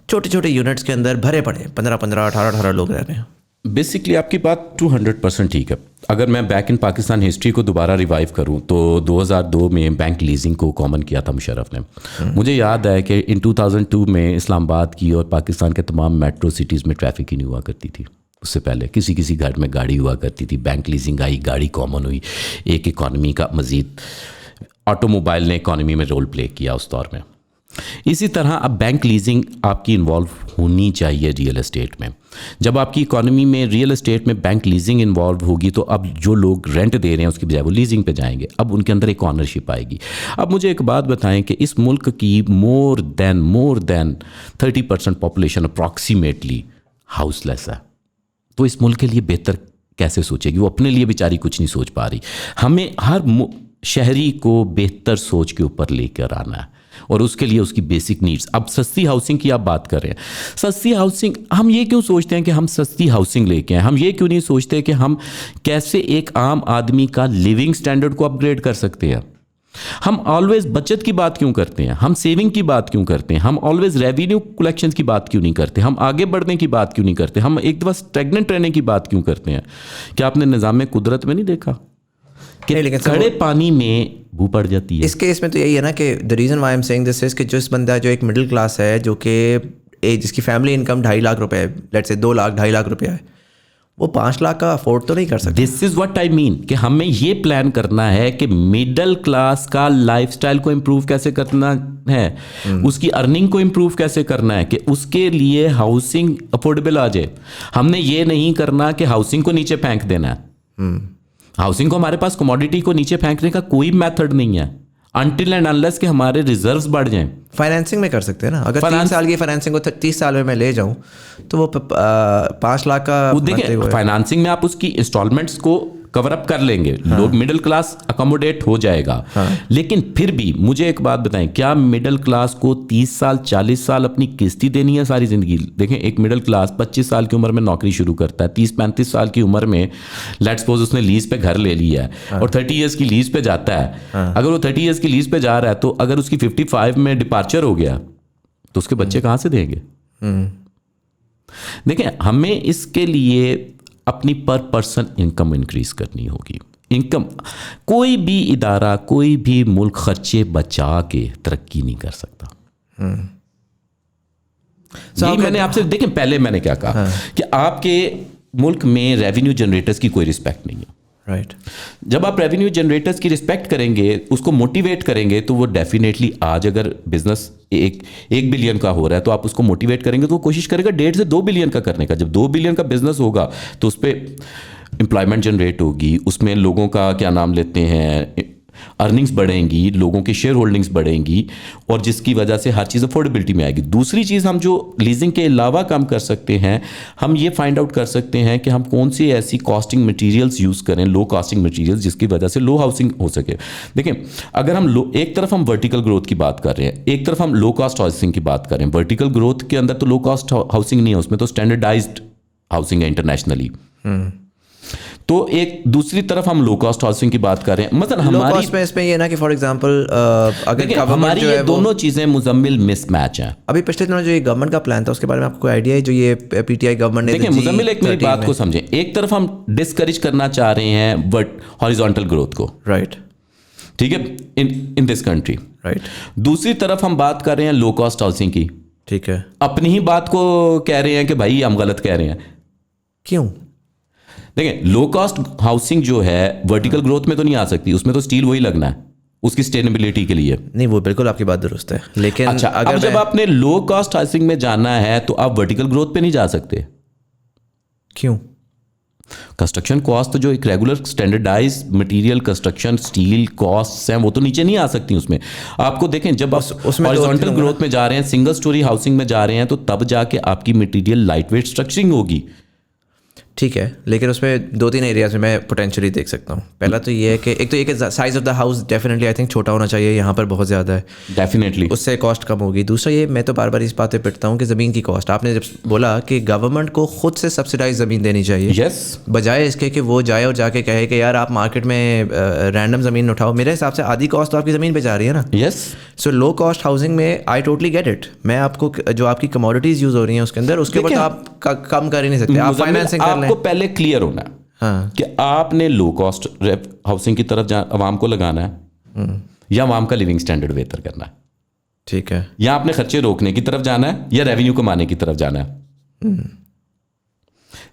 छोटे छोटे यूनिट्स के अंदर भरे पड़े 15-15, 18-18 लोग रह रहे हैं? बेसिकली आपकी बात 200% ठीक है। अगर मैं बैक इन पाकिस्तान हिस्ट्री को दोबारा रिवाइव करूं तो 2002 में बैंक लीजिंग को कॉमन किया था मुशर्रफ ने। मुझे याद है कि इन 2002 में इस्लामाबाद की और पाकिस्तान के तमाम मेट्रो सिटीज़ में ट्रैफिक ही नहीं हुआ करती थी। उससे पहले किसी किसी घर में गाड़ी हुआ करती थी, बैंक लीजिंग आई, गाड़ी कॉमन हुई, एक इकॉनमी का मज़ीद ऑटोमोबाइल ने इकॉनमी में रोल प्ले किया उस दौर में। इसी तरह अब बैंक लीजिंग आपकी इन्वॉल्व होनी चाहिए रियल एस्टेट में। जब आपकी इकॉनमी में रियल एस्टेट में बैंक लीजिंग इन्वॉल्व होगी तो अब जो लोग रेंट दे रहे हैं उसकी बजाय वो लीजिंग पे जाएंगे, अब उनके अंदर एक ऑनरशिप आएगी। अब मुझे एक बात बताएं कि इस मुल्क की more than 30% population approximately houseless है, तो इस मुल्क के लिए बेहतर कैसे सोचेगी? वो अपने लिए बेचारी कुछ नहीं सोच पा रही। हमें हर शहरी को बेहतर सोच के ऊपर लेकर आना है, और उसके लिए उसकी बेसिक नीड्स। अब सस्ती हाउसिंग की आप बात कर रहे हैं, सस्ती हाउसिंग, हम ये क्यों सोचते हैं कि हम सस्ती हाउसिंग लेके आए? हम ये क्यों नहीं सोचते कि हम कैसे एक आम आदमी का लिविंग स्टैंडर्ड को अपग्रेड कर सकते हैं? हम ऑलवेज बचत की बात क्यों करते हैं? हम सेविंग की बात क्यों करते हैं? हम ऑलवेज रेवेन्यू कलेक्शन की बात क्यों नहीं करते? हम आगे बढ़ने की बात क्यों नहीं करते? हम एक दफा स्टेगनेंट रहने की बात क्यों करते हैं? क्या आपने निज़ाम कुदरत में नहीं देखा कि खड़े पानी में भू पड़ जाती है? इस केस में तो यही है ना कि the reason why I am saying this is कि जिस बंदा जो एक मिडिल क्लास है, जो कि जिसकी फैमिली इनकम 2.5 लाख रुपए है, लेट्स से 2 लाख 2.5 लाख रुपया है, वो 5 लाख का अफोर्ड तो नहीं कर सकता। This is what I mean कि हमें ये प्लान करना है कि मिडिल क्लास का लाइफस्टाइल को इम्प्रूव कैसे करना है, उसकी अर्निंग को इम्प्रूव कैसे करना है कि उसके लिए हाउसिंग अफोर्डेबल आ जाए। हमने ये नहीं करना कि हाउसिंग को नीचे फेंक देना है। हाउसिंग को, हमारे पास कमोडिटी को नीचे फेंकने का कोई मेथड नहीं है। अनटिल एंड अनलेस कि हमारे रिजर्व्स बढ़ जाएं। फाइनेंसिंग में कर सकते हैं ना, अगर 3 साल की फाइनेंसिंग को 30 साल में मैं ले जाऊं तो वो 5 लाख का वो देखिए फाइनेंसिंग में आप उसकी इंस्टॉलमेंट्स को कवर अप कर लेंगे, लोग मिडिल क्लास अकोमोडेट हो जाएगा। लेकिन फिर भी मुझे एक बात बताएं, क्या मिडिल क्लास को 30 साल 40 साल अपनी किस्ती देनी है सारी जिंदगी? देखें, एक मिडिल क्लास 25 साल की उम्र में नौकरी शुरू करता है, 30-35 साल की उम्र में लेट्स सपोज उसने लीज पे घर ले लिया है और 30 ईयर्स की लीज पे जाता है। अगर वो 30 ईयर्स की लीज पे जा रहा है तो अगर उसकी 55 में डिपार्चर हो गया तो उसके बच्चे कहाँ से देंगे? देखें, हमें इसके लिए अपनी पर पर्सन इनकम इंक्रीज करनी होगी। इनकम, कोई भी इदारा, कोई भी मुल्क खर्चे बचा के तरक्की नहीं कर सकता। यही मैंने आपसे, देखें पहले मैंने क्या कहा कि आपके मुल्क में रेवेन्यू जनरेटर्स की कोई रिस्पेक्ट नहीं है। राइट। जब आप रेवेन्यू जनरेटर्स की रिस्पेक्ट करेंगे, उसको मोटिवेट करेंगे, तो वो डेफिनेटली आज अगर बिजनेस 1 बिलियन का हो रहा है तो आप उसको मोटिवेट करेंगे तो वो कोशिश करेगा 1.5 से 2 बिलियन का करने का। जब 2 बिलियन का बिजनेस होगा तो उस पर एम्प्लॉयमेंट जनरेट होगी, उसमें लोगों का क्या नाम लेते हैं अर्निंग्स बढ़ेंगी, लोगों की शेयर होल्डिंग्स बढ़ेंगी और जिसकी वजह से हर चीज़ अफोर्डेबिलिटी में आएगी। दूसरी चीज़ हम जो लीजिंग के अलावा काम कर सकते हैं, हम ये फाइंड आउट कर सकते हैं कि हम कौन सी ऐसी कॉस्टिंग मटेरियल्स यूज़ करें, लो कॉस्टिंग मटेरियल्स, जिसकी वजह से लो हाउसिंग हो सके। देखें, अगर हम एक तरफ हम वर्टिकल ग्रोथ की बात कर रहे हैं, एक तरफ हम लो कॉस्ट हाउसिंग की बात कर रहे हैं। वर्टिकल ग्रोथ के अंदर तो लो कॉस्ट हाउसिंग नहीं है, उसमें तो स्टैंडर्डाइज्ड हाउसिंग है इंटरनेशनली। तो एक दूसरी तरफ हम लो कॉस्ट हाउसिंग की बात कर रहे हैं। मतलब हमारी इसमें ये ना कि फॉर एग्जांपल अगर हमारी ये दोनों चीजें मुजम्मिल मिसमैच हैं। अभी पिछले दिनों जो ये गवर्नमेंट का प्लान था उसके बारे में आपको कोई आइडिया है? जो ये पीटीआई गवर्नमेंट ने, देखिए मुजम्मिल, एक मेरी बात को समझें। एक तरफ हम डिस्करेज करना चाह रहे हैं बट हॉरिजॉन्टल ग्रोथ को, राइट, ठीक है, इन दिस कंट्री, राइट। दूसरी तरफ हम बात कर रहे हैं लो कॉस्ट हाउसिंग की, ठीक है। अपनी ही बात को कह रहे हैं कि भाई हम गलत कह रहे हैं। क्यों? देखें, लो कॉस्ट हाउसिंग जो है वर्टिकल ग्रोथ में तो नहीं आ सकती, उसमें तो स्टील वही लगना है उसकी सस्टेनेबिलिटी के लिए। नहीं, वो बिल्कुल आपकी बात दुरुस्त है, लेकिन अच्छा, अगर अब जब आपने लो कॉस्ट हाउसिंग में जाना है तो आप वर्टिकल ग्रोथ पे नहीं जा सकते। क्यों? कंस्ट्रक्शन कॉस्ट तो जो एक regular standardize material construction steel cost हैं वो तो नीचे नहीं आ सकती उसमें। आपको देखें, जब आप उसमें हॉरिजॉन्टल ग्रोथ में जा रहे हैं, सिंगल स्टोरी हाउसिंग में जा रहे हैं, तो तब जाके आपकी मटेरियल लाइट वेट स्ट्रक्चरिंग होगी। ठीक है, लेकिन उसमें 2-3 एरियाज में मैं पोटेंशियली देख सकता हूँ। पहला तो ये है कि एक तो ये कि size of the house definitely I think छोटा होना चाहिए, यहाँ पर बहुत ज़्यादा है, डेफिनेटली उससे कॉस्ट कम होगी। दूसरा ये, मैं तो बार बार इस बात पे पिटता हूँ कि ज़मीन की कॉस्ट, आपने जब बोला कि गवर्नमेंट को खुद से सब्सिडाइज ज़मीन देनी चाहिए, यस, बजाय इसके कि वो जाए और जाके कहे कि यार आप मार्केट में रैंडम ज़मीन उठाओ। मेरे हिसाब से आधी कॉस्ट तो आपकी ज़मीन पे जा रही है ना। यस। सो लो कॉस्ट हाउसिंग में आई टोटली गेट इट। मैं आपको जो आपकी कमोडिटीज़ यूज़ हो रही हैं उसके अंदर, उसके ऊपर तो आप कम कर ही नहीं सकते, आप फाइनेंसिंग कर लें। आपको पहले क्लियर होना है कि आपने लो कॉस्ट हाउसिंग की तरफ आवाम को लगाना है या आवाम का लिविंग स्टैंडर्ड बेहतर करना है। ठीक है, या आपने खर्चे रोकने की तरफ जाना है या रेवेन्यू कमाने की तरफ जाना है।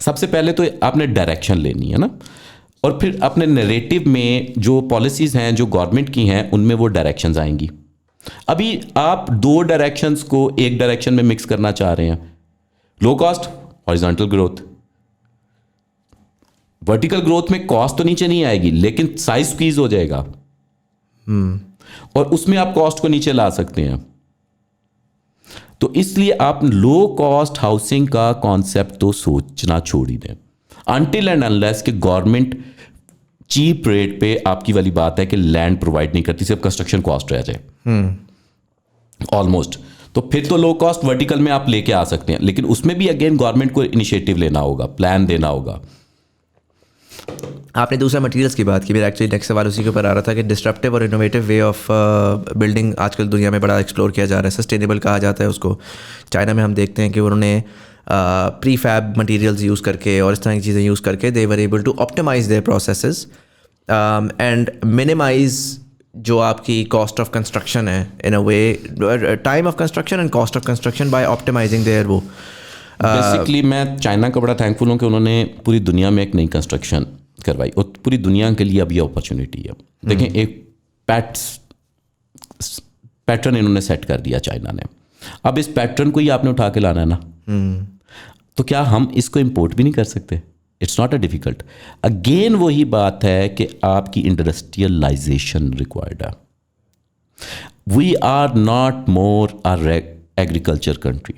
सबसे पहले तो आपने डायरेक्शन लेनी है ना, और फिर अपने नैरेटिव में जो पॉलिसीज हैं जो गवर्नमेंट की हैं उनमें वो डायरेक्शंस आएंगी। अभी आप 2 डायरेक्शंस को एक डायरेक्शन में मिक्स करना चाह रहे हैं, low cost horizontal growth. Vertical growth में कॉस्ट तो नीचे नहीं आएगी लेकिन साइज स्क्वीज हो जाएगा, और उसमें आप कॉस्ट को नीचे ला सकते हैं। तो इसलिए आप लो कॉस्ट हाउसिंग का कॉन्सेप्ट तो सोचना छोड़ ही दें, अनटिल एंड अनलेस कि गवर्नमेंट चीप रेट पे, आपकी वाली बात है कि लैंड प्रोवाइड नहीं करती, सिर्फ कंस्ट्रक्शन कॉस्ट रह जाए ऑलमोस्ट, तो फिर तो लो कॉस्ट वर्टिकल में आप लेके आ सकते हैं। लेकिन उसमें भी अगेन गवर्नमेंट को इनिशिएटिव लेना होगा, प्लान देना होगा। आपने दूसरा मटेरियल्स की बात की, मेरा एक्चुअली नेक्स्ट सवाल उसी के ऊपर आ रहा था कि डिस्ट्रप्टिव और इनोवेटिव वे ऑफ बिल्डिंग आजकल दुनिया में बड़ा एक्सप्लोर किया जा रहा है। सस्टेनेबल कहा जाता है उसको। चाइना में हम देखते हैं कि उन्होंने प्री फैब मटीरियल्स यूज़ करके और इस तरह की चीज़ें यूज़ करके they were able to optimize their processes and minimize जो आपकी कॉस्ट ऑफ कंस्ट्रक्शन है, in a way time of construction and cost of construction by optimizing their वो। बेसिकली मैं चाइना का बड़ा थैंकफुल हूँ कि उन्होंने पूरी दुनिया में एक नई कंस्ट्रक्शन करवाई और पूरी दुनिया के लिए अब ये अपॉर्चुनिटी है। देखें, एक पैटर्न इन्होंने सेट कर दिया चाइना ने, अब इस पैटर्न को ही आपने उठा के लाना है ना। तो क्या हम इसको इंपोर्ट भी नहीं कर सकते? It's not a difficult. Again वही बात है कि आपकी इंडस्ट्रियलाइजेशन रिक्वायर्ड है। We are not more are agriculture country,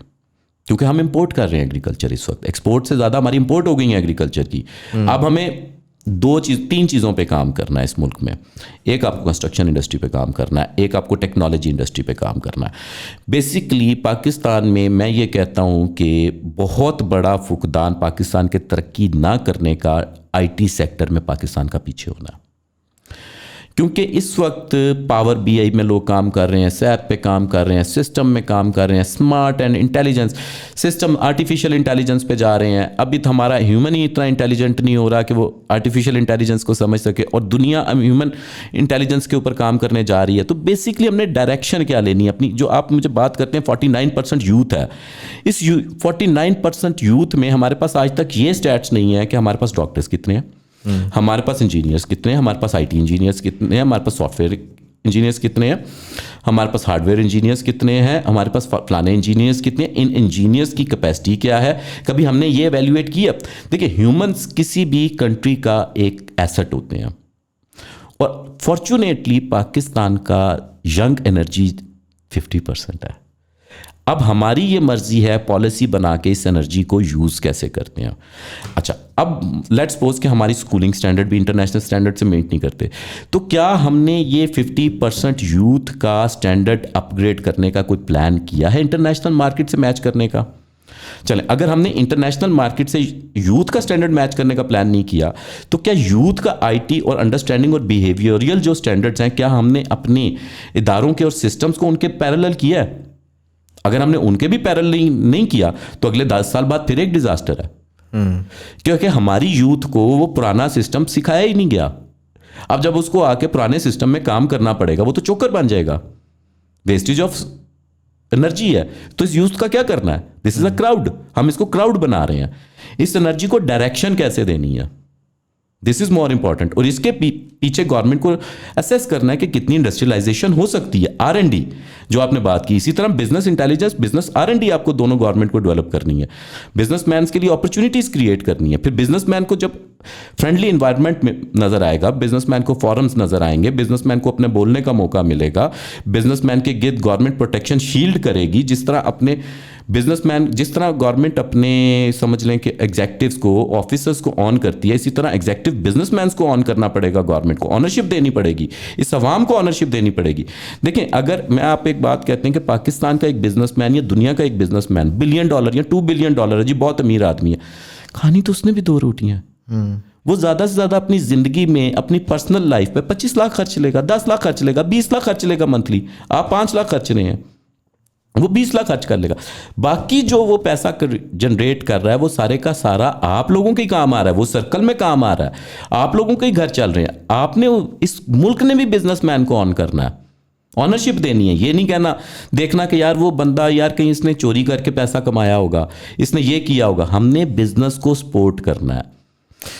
क्योंकि हम इंपोर्ट कर रहे हैं एग्रीकल्चर इस वक्त। एक्सपोर्ट से ज़्यादा हमारी इंपोर्ट हो गई है एग्रीकल्चर की। अब हमें तीन चीज़ों पे काम करना है इस मुल्क में। एक आपको कंस्ट्रक्शन इंडस्ट्री पे काम करना है, एक आपको टेक्नोलॉजी इंडस्ट्री पे काम करना है। बेसिकली पाकिस्तान में मैं ये कहता हूँ कि बहुत बड़ा फुकदान पाकिस्तान के तरक्की ना करने का आईटी सेक्टर में पाकिस्तान का पीछे होना है, क्योंकि इस वक्त पावर बीआई में लोग काम कर रहे हैं, सैप पे काम कर रहे हैं, सिस्टम में काम कर रहे हैं, smart and intelligence system, artificial intelligence पे जा रहे हैं। अभी तो हमारा ह्यूमन ही इतना इंटेलिजेंट नहीं हो रहा कि वो आर्टिफिशियल इंटेलिजेंस को समझ सके, और दुनिया अब ह्यूमन इंटेलिजेंस के ऊपर काम करने जा रही है। तो बेसिकली हमने डायरेक्शन क्या लेनी है अपनी, जो आप मुझे बात करते हैं 49% यूथ है। इस 49% यूथ में हमारे पास आज तक ये स्टैट्स नहीं है कि हमारे पास डॉक्टर्स कितने हैं, हमारे पास इंजीनियर्स कितने हैं, हमारे पास आईटी इंजीनियर्स कितने हैं, हमारे पास सॉफ्टवेयर इंजीनियर्स कितने हैं, हमारे पास हार्डवेयर इंजीनियर्स कितने हैं, हमारे पास फलाने इंजीनियर्स कितने हैं, इन इंजीनियर्स की कैपेसिटी क्या है, कभी हमने ये एवेल्यूएट किया? देखिए, ह्यूमंस किसी भी कंट्री का एक एसेट होते हैं, और फॉर्चुनेटली पाकिस्तान का यंग एनर्जी 50% है। अब हमारी ये मर्जी है पॉलिसी बना के इस एनर्जी को यूज़ कैसे करते हैं। अच्छा, अब लेट्स सपोज कि हमारी स्कूलिंग स्टैंडर्ड भी इंटरनेशनल स्टैंडर्ड से मेट नहीं करते, तो क्या हमने ये 50% यूथ का स्टैंडर्ड अपग्रेड करने का कोई प्लान किया है इंटरनेशनल मार्केट से मैच करने का? चलें, अगर हमने इंटरनेशनल मार्केट से यूथ का स्टैंडर्ड मैच करने का प्लान नहीं किया, तो क्या यूथ का आईटी और अंडरस्टैंडिंग और बिहेवियरल जो स्टैंडर्ड्स हैं, क्या हमने अपने इदारों के और सिस्टम्स को उनके पैरेलल किया है? अगर हमने उनके भी पैरेलल नहीं किया तो अगले 10 साल बाद फिर एक डिजास्टर है, क्योंकि हमारी यूथ को वो पुराना सिस्टम सिखाया ही नहीं गया। अब जब उसको आके पुराने सिस्टम में काम करना पड़ेगा, वो तो चोकर बन जाएगा, वेस्टेज ऑफ एनर्जी है। तो इस यूथ का क्या करना है? दिस इज अ क्राउड, हम इसको क्राउड बना रहे हैं। इस एनर्जी को डायरेक्शन कैसे देनी है, दिस इज मोर इंपॉर्टेंट। और इसके पीछे गवर्नमेंट को असेस करना है कि कितनी इंडस्ट्रियलाइजेशन हो सकती है, R&D जो आपने बात की। इसी तरह बिजनेस इंटेलिजेंस, बिजनेस R&D आपको दोनों गवर्नमेंट को डेवलप करनी है। बिजनेसमैन के लिए अपॉर्चुनिटीज क्रिएट करनी है। फिर बिजनेसमैन को जब फ्रेंडली इन्वायरमेंट में नजर आएगा, बिजनेसमैन को फॉरम्स नजर आएंगे, बिजनेसमैन को अपने बोलने का मौका मिलेगा, बिजनेसमैन के गिर्द गवर्नमेंट प्रोटेक्शन शील्ड करेगी। जिस तरह अपने बिजनेसमैन, जिस तरह गवर्नमेंट अपने समझ लें कि एग्जेक्टिव्स को, ऑफिसर्स को ऑन करती है, इसी तरह एग्जेक्टिव बिजनेसमैन को ऑन करना पड़ेगा, गवर्नमेंट को ऑनरशिप देनी पड़ेगी, इस अवाम को ऑनरशिप देनी पड़ेगी। देखें, अगर मैं आप एक बात कहते हैं कि पाकिस्तान का एक बिजनेसमैन या दुनिया का एक बिजनेसमैन $1 बिलियन या $2 बिलियन है जी, बहुत अमीर आदमी है, खानी तो उसने भी 2 रोटियां। वो ज़्यादा से ज़्यादा अपनी ज़िंदगी में, अपनी पर्सनल लाइफ पे 25 लाख खर्च लेगा, 10 लाख खर्च लेगा, 20 लाख खर्च लेगा मंथली। आप 5 लाख खर्च रहे हैं, वो 20 लाख खर्च कर लेगा। बाकी जो वो पैसा जनरेट कर रहा है, वो सारे का सारा आप लोगों के काम आ रहा है, वो सर्कल में काम आ रहा है, आप लोगों के ही घर चल रहे हैं। आपने, इस मुल्क ने भी बिजनेसमैन को ऑन करना है, ऑनरशिप देनी है। ये नहीं कहना, देखना कि यार वो बंदा, यार कहीं इसने चोरी करके पैसा कमाया होगा, इसने ये किया होगा। हमने बिजनेस को सपोर्ट करना है,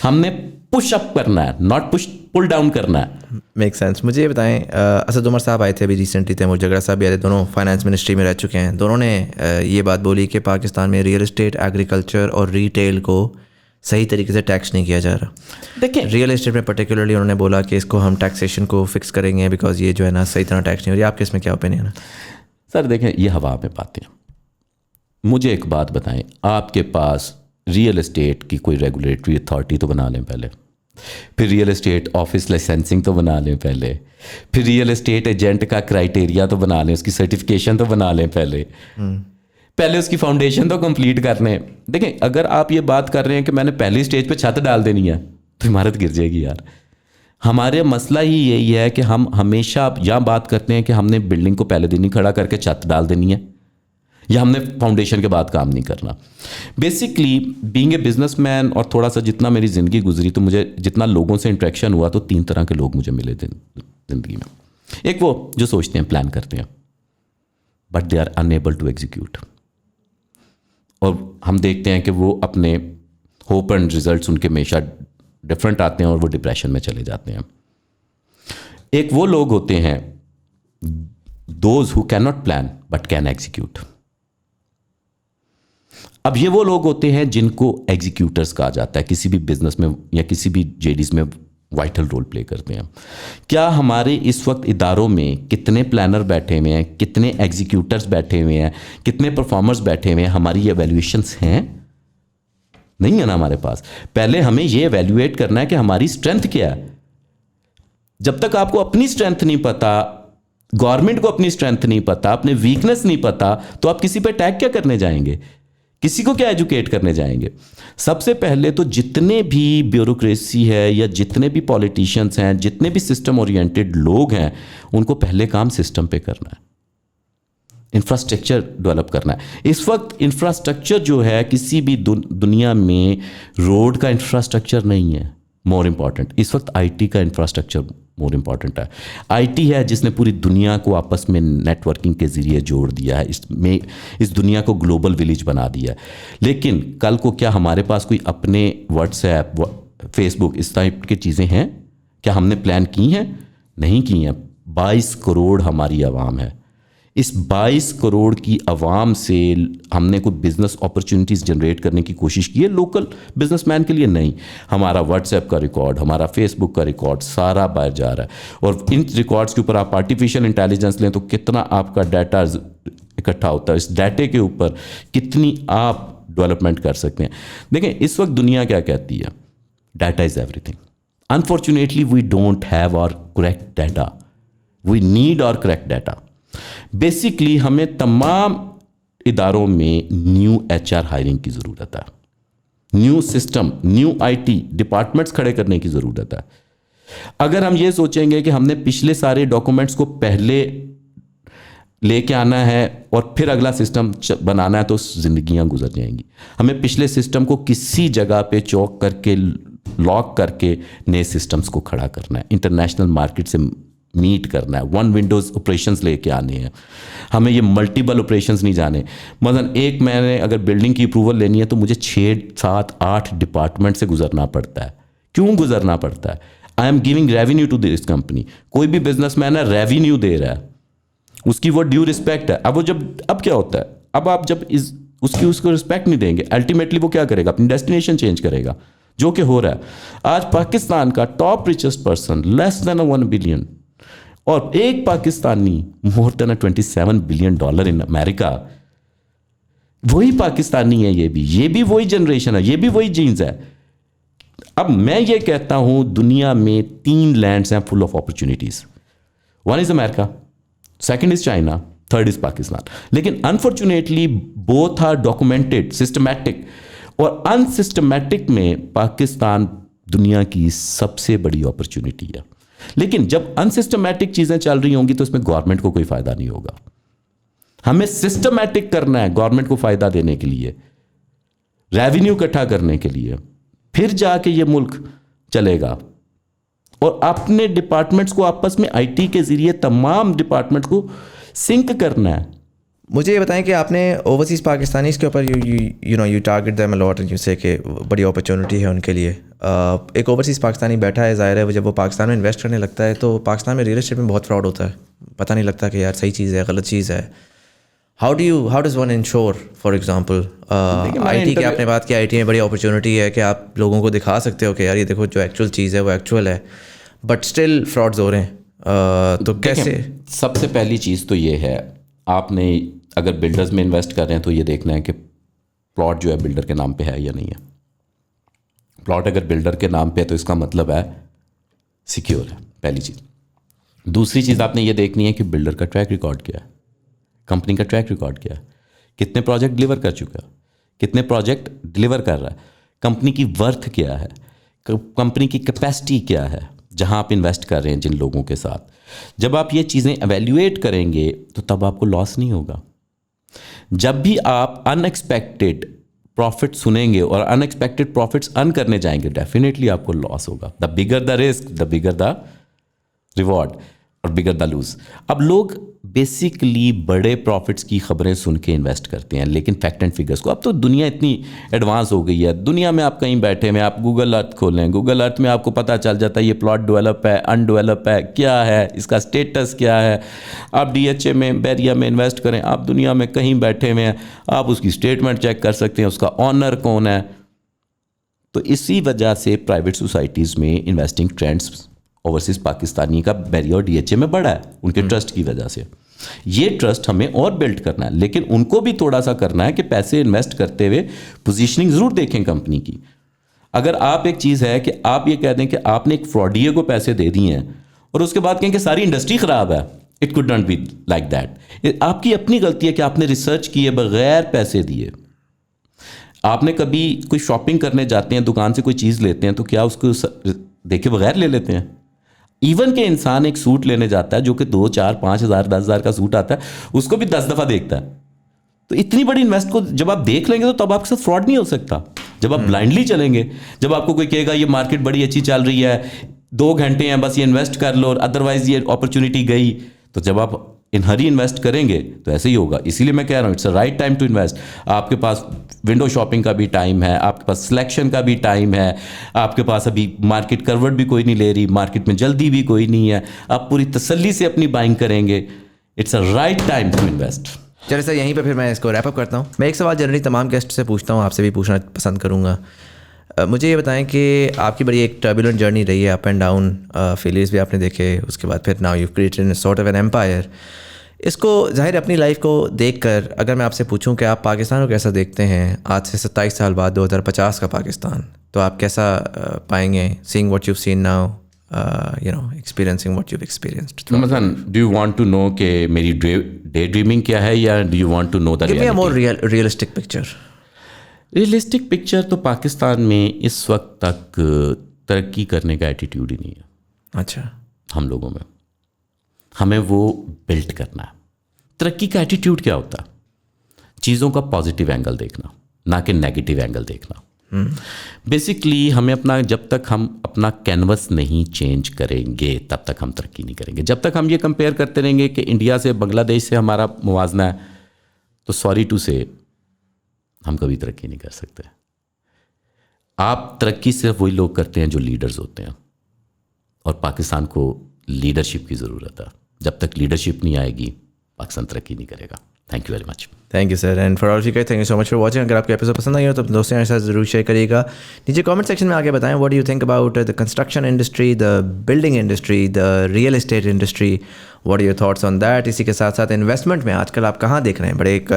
हमने पुश अप करना है, नॉट पुल डाउन करना है। Make sense. मुझे ये बताएं, असद उमर साहब आए थे अभी रिसेंटली, तैमूर जगड़ा साहब भी आए थे, दोनों फाइनेंस मिनिस्ट्री में रह चुके हैं। दोनों ने ये बात बोली कि पाकिस्तान में रियल एस्टेट, एग्रीकल्चर और रिटेल को सही तरीके से टैक्स नहीं किया जा रहा। देखिए, रियल एस्टेट में पर्टिकुलरली उन्होंने बोला कि इसको हम टैक्सेशन को फिक्स करेंगे, बिकॉज ये जो है ना सही तरह टैक्स नहीं हो रही। आपके इसमें क्या ओपिनियन है? सर देखें, ये हवा में बातें। मुझे एक बात बताएं, आपके पास रियल एस्टेट की कोई रेगुलेटरी अथॉरिटी तो बना लें पहले, फिर रियल एस्टेट ऑफिस लाइसेंसिंग तो बना लें पहले, फिर रियल एस्टेट एजेंट का क्राइटेरिया तो बना लें, उसकी सर्टिफिकेशन तो बना लें पहले उसकी फाउंडेशन तो कंप्लीट कर लें। देखें, अगर आप ये बात कर रहे हैं कि मैंने पहली स्टेज पे छत डाल देनी है, तो इमारत गिर जाएगी यार। हमारे मसला ही यही है कि हम हमेशा यहाँ बात करते हैं कि हमने बिल्डिंग को पहले दिन ही खड़ा करके छत डाल देनी है, या हमने फाउंडेशन के बाद काम नहीं करना। बेसिकली बीइंग ए बिजनेसमैन, और थोड़ा सा जितना मेरी ज़िंदगी गुजरी, तो मुझे जितना लोगों से इंटरेक्शन हुआ, तो 3 तरह के लोग मुझे मिले ज़िंदगी में। एक वो जो सोचते हैं, प्लान करते हैं, but they are unable to execute, और हम देखते हैं कि वो अपने होप एंड रिजल्ट्स उनके हमेशा डिफरेंट आते हैं और वो डिप्रेशन में चले जाते हैं। एक वो लोग होते हैं, those who can not plan but can execute. अब ये वो लोग होते हैं जिनको एग्जीक्यूटर्स कहा जाता है। किसी भी बिजनेस में या किसी भी जेडीज में वाइटल रोल प्ले करते हैं। क्या हमारे इस वक्त इदारों में कितने प्लानर बैठे हुए हैं, कितने एग्जीक्यूटर्स बैठे हुए हैं, कितने परफॉर्मर्स बैठे हुए हैं, हमारी ये एवेल्यूएशंस हैं? नहीं है ना हमारे पास। पहले हमें ये एवेल्यूएट करना है कि हमारी स्ट्रेंथ क्या है। जब तक आपको अपनी स्ट्रेंथ नहीं पता, गवर्नमेंट को अपनी स्ट्रेंथ नहीं पता, अपने वीकनेस नहीं पता, तो आप किसी पे अटैक क्या करने जाएंगे, किसी को क्या एजुकेट करने जाएंगे? सबसे पहले तो जितने भी ब्यूरोक्रेसी है या जितने भी पॉलिटिशियंस हैं, जितने भी सिस्टम ओरिएंटेड लोग हैं, उनको पहले काम सिस्टम पे करना है, इंफ्रास्ट्रक्चर डेवलप करना है। इस वक्त इंफ्रास्ट्रक्चर जो है किसी भी दुनिया में रोड का इंफ्रास्ट्रक्चर नहीं है मोर इम्पॉर्टेंट, इस वक्त आईटी का इंफ्रास्ट्रक्चर मोर इम्पॉर्टेंट है। आईटी है जिसने पूरी दुनिया को आपस में नेटवर्किंग के ज़रिए जोड़ दिया है, इस दुनिया को ग्लोबल विलेज बना दिया है। लेकिन कल को क्या हमारे पास कोई अपने व्हाट्सएप, फेसबुक इस टाइप की चीज़ें हैं? क्या हमने प्लान की हैं? नहीं की हैं। 22 करोड़ हमारी आवाम है। इस 22 करोड़ की आवाम से हमने कोई बिजनेस अपॉर्चुनिटीज़ जनरेट करने की कोशिश की है लोकल बिजनेसमैन के लिए? नहीं। हमारा व्हाट्सएप का रिकॉर्ड, हमारा फेसबुक का रिकॉर्ड सारा बाहर जा रहा है, और इन रिकॉर्ड्स के ऊपर आप आर्टिफिशियल इंटेलिजेंस लें तो कितना आपका डाटा इकट्ठा होता है, इस डाटे के ऊपर कितनी आप डेवलपमेंट कर सकते हैं। देखें इस वक्त दुनिया क्या कहती है, data is everything. Unfortunately we don't have our correct data, we need our correct data. Basically हमें तमाम इदारों में न्यू एचआर हायरिंग की ज़रूरत है, new system, new IT departments खड़े करने की ज़रूरत है। अगर हम ये सोचेंगे कि हमने पिछले सारे डॉक्यूमेंट्स को पहले लेके आना है और फिर अगला सिस्टम बनाना है, तो ज़िंदगियां गुजर जाएंगी। हमें पिछले सिस्टम को किसी जगह पे चौक करके, लॉक करके नए सिस्टम्स को खड़ा करना है, इंटरनेशनल मार्केट से मीट करना है, वन विंडोज़ ऑपरेशंस लेके आने हैं। हमें ये मल्टीपल ऑपरेशंस नहीं जाने। मतलब एक मैंने अगर बिल्डिंग की अप्रूवल लेनी है तो मुझे 6, 7, 8 डिपार्टमेंट से गुजरना पड़ता है। क्यों गुजरना पड़ता है? I am giving revenue to this company. कोई भी बिजनेसमैन है रेवेन्यू दे रहा है, उसकी वो ड्यू रिस्पेक्ट है। अब क्या होता है, अब आप जब उसको रिस्पेक्ट नहीं देंगे, अल्टीमेटली वो क्या करेगा, अपनी डेस्टिनेशन चेंज करेगा, जो कि हो रहा है। आज पाकिस्तान का top richest person less than 1 billion, और एक Pakistani more than $27 billion in America. वही पाकिस्तानी है, ये भी वही जनरेशन है, ये भी वही जीन्स है। अब मैं ये कहता हूं दुनिया में 3 लैंड्स हैं full of opportunities. 1 is America, 2nd is China, 3rd is Pakistan. लेकिन unfortunately both are documented, systematic, और अनसिस्टमैटिक में पाकिस्तान दुनिया की सबसे बड़ी अपॉर्चुनिटी है। लेकिन जब अनसिस्टमैटिक चीजें चल रही होंगी तो इसमें गवर्नमेंट को कोई फायदा नहीं होगा। हमें सिस्टमैटिक करना है गवर्नमेंट को फायदा देने के लिए, रेवेन्यू इकट्ठा करने के लिए, फिर जाके ये मुल्क चलेगा। और अपने डिपार्टमेंट्स को आपस में आईटी के जरिए तमाम डिपार्टमेंट्स को सिंक करना है। मुझे ये बताएं कि आपने ओवरसीज़ पाकिस्तानीज़ के ऊपर you target them a lot and you से कि बड़ी अपॉर्चुनिटी है उनके लिए। एक ओवरसीज़ पाकिस्तानी बैठा है, ज़ाहिर है जब वो पाकिस्तान में इन्वेस्ट करने लगता है तो पाकिस्तान में रियल एस्टेट में बहुत फ्रॉड होता है, पता नहीं लगता कि यार सही चीज़ है गलत चीज़ है। How does one ensure, for example IT की आपने बात की, आईटी में बड़ी अपॉर्चुनिटी है कि आप लोगों को दिखा सकते हो कि यार ये देखो जो एक्चुअल चीज़ है वो एक्चुअल है, बट स्टिल फ्रॉड्स हो रहे हैं। तो कैसे? सबसे पहली चीज़ तो ये है, आपने अगर बिल्डर्स में इन्वेस्ट कर रहे हैं तो ये देखना है कि प्लॉट जो है बिल्डर के नाम पे है या नहीं है। प्लॉट अगर बिल्डर के नाम पे है तो इसका मतलब है सिक्योर है, पहली चीज़। दूसरी चीज़ आपने ये देखनी है कि बिल्डर का ट्रैक रिकॉर्ड क्या है, कंपनी का ट्रैक रिकॉर्ड क्या है, कितने प्रोजेक्ट डिलीवर कर चुका है, कितने प्रोजेक्ट डिलीवर कर रहा है, कंपनी की वर्थ क्या है, कंपनी की कैपेसिटी क्या है जहां आप इन्वेस्ट कर रहे हैं जिन लोगों के साथ। जब आप ये चीज़ें एवेल्युएट करेंगे तो तब आपको लॉस नहीं होगा। जब भी आप अनएक्सपेक्टेड प्रॉफिट सुनेंगे और अनएक्सपेक्टेड प्रॉफिट्स अर्न करने जाएंगे, डेफिनेटली आपको लॉस होगा। The bigger the risk the bigger the reward और बिगर द लूज। अब लोग बेसिकली बड़े प्रॉफिट्स की खबरें सुन के इन्वेस्ट करते हैं, लेकिन फैक्ट एंड फिगर्स को, अब तो दुनिया इतनी एडवांस हो गई है, दुनिया में आप कहीं बैठे हैं, आप गूगल अर्थ खोलें, गूगल अर्थ में आपको पता चल जाता है ये प्लॉट डेवलप है, अनडेवलप है, क्या है, इसका स्टेटस क्या है। आप DHA में, बैरिया में इन्वेस्ट करें, आप दुनिया में कहीं बैठे हुए हैं, आप उसकी स्टेटमेंट चेक कर सकते हैं, उसका ऑनर कौन है, तो इसी वजह से प्राइवेट सोसाइटीज़ में इन्वेस्टिंग ट्रेंड्स ओवरसीज़ पाकिस्तानी का बैरियर DHA में बढ़ा है उनके ट्रस्ट की वजह से। ये ट्रस्ट हमें और बिल्ड करना है, लेकिन उनको भी थोड़ा सा करना है कि पैसे इन्वेस्ट करते हुए पोजीशनिंग ज़रूर देखें कंपनी की। अगर आप एक चीज़ है कि आप ये कह दें कि आपने एक फ्रॉडिये को पैसे दे दिए हैं और उसके बाद कहें कि सारी इंडस्ट्री ख़राब है, it could not be like that. आपकी अपनी गलती है कि आपने रिसर्च किए बगैर पैसे दिए। आपने कभी कोई शॉपिंग करने जाते हैं, दुकान से कोई चीज़ लेते हैं, तो क्या उसको देखे बगैर ले लेते हैं? इवन के इंसान एक सूट लेने जाता है जो कि 2, 4, 5 हज़ार 10 हज़ार का सूट आता है, उसको भी 10 दफ़ा देखता है। तो इतनी बड़ी इन्वेस्ट को जब आप देख लेंगे तो तब आपके साथ फ्रॉड नहीं हो सकता। जब आप ब्लाइंडली चलेंगे, जब आपको कोई कहेगा ये मार्केट बड़ी अच्छी चल रही है, 2 घंटे हैं बस ये इन्वेस्ट कर लो और अदरवाइज ये अपॉर्चुनिटी गई, तो जब आप इन हरी इन्वेस्ट करेंगे तो ऐसे ही होगा। इसीलिए मैं कह रहा हूँ it's a right time to invest. आपके पास विंडो शॉपिंग का भी टाइम है, आपके पास सिलेक्शन का भी टाइम है, आपके पास अभी मार्केट करवट भी कोई नहीं ले रही, मार्केट में जल्दी भी कोई नहीं है, आप पूरी तसल्ली से अपनी बाइंग करेंगे। It's a right time to invest. चलिए सर, यहीं पे फिर मैं इसको रैप अप करता हूँ। मैं एक सवाल जनरली तमाम गेस्ट से पूछता हूँ, आपसे भी पूछना पसंद करूँगा। मुझे ये बताएं कि आपकी बड़ी एक टर्बुलेंट जर्नी रही है, अप एंड डाउन, फेलियर्स भी आपने देखे, उसके बाद फिर now you created sort of an empire. इसको ज़ाहिर अपनी लाइफ को देखकर अगर मैं आपसे पूछूं कि आप पाकिस्तान को कैसा देखते हैं आज से 27 साल बाद 2050 का पाकिस्तान, तो आप कैसा पाएंगे? Seeing what you seen now, experiencing what you experienced. मतलब do you want to know कि मेरी डे ड्रीमिंग क्या है, या do you want to know the give me a more realistic picture? Realistic picture तो पाकिस्तान में इस वक्त तक तरक्की करने का एटीट्यूड ही नहीं है। अच्छा। हम लोगों में, हमें वो बिल्ड करना है। तरक्की का एटीट्यूड क्या होता है? चीज़ों का पॉजिटिव एंगल देखना, ना कि नेगेटिव एंगल देखना। बेसिकली हमें जब तक हम अपना कैनवस नहीं चेंज करेंगे तब तक हम तरक्की नहीं करेंगे। जब तक हम ये कंपेयर करते रहेंगे कि इंडिया से बांग्लादेश से हमारा मुवाजना है, तो सॉरी टू से हम कभी तरक्की नहीं कर सकते। आप तरक्की सिर्फ वही लोग करते हैं जो लीडर्स होते हैं, और पाकिस्तान को लीडरशिप की ज़रूरत है। जब तक लीडरशिप नहीं आएगी पाकिस्तान तरक्की नहीं करेगा। Thank you very much. Thank you sir, and for all thank you so much for watching. अगर आपको एपिसोड पसंद आई हो तो दोस्तों के साथ जरूर शेयर करिएगा। नीचे कमेंट सेक्शन में आके बताएं what do you think about the construction industry, the building industry, the real estate industry, what are your thoughts on that. इसी के साथ साथ इन्वेस्टमेंट में आजकल आप कहाँ देख रहे हैं? बड़े एक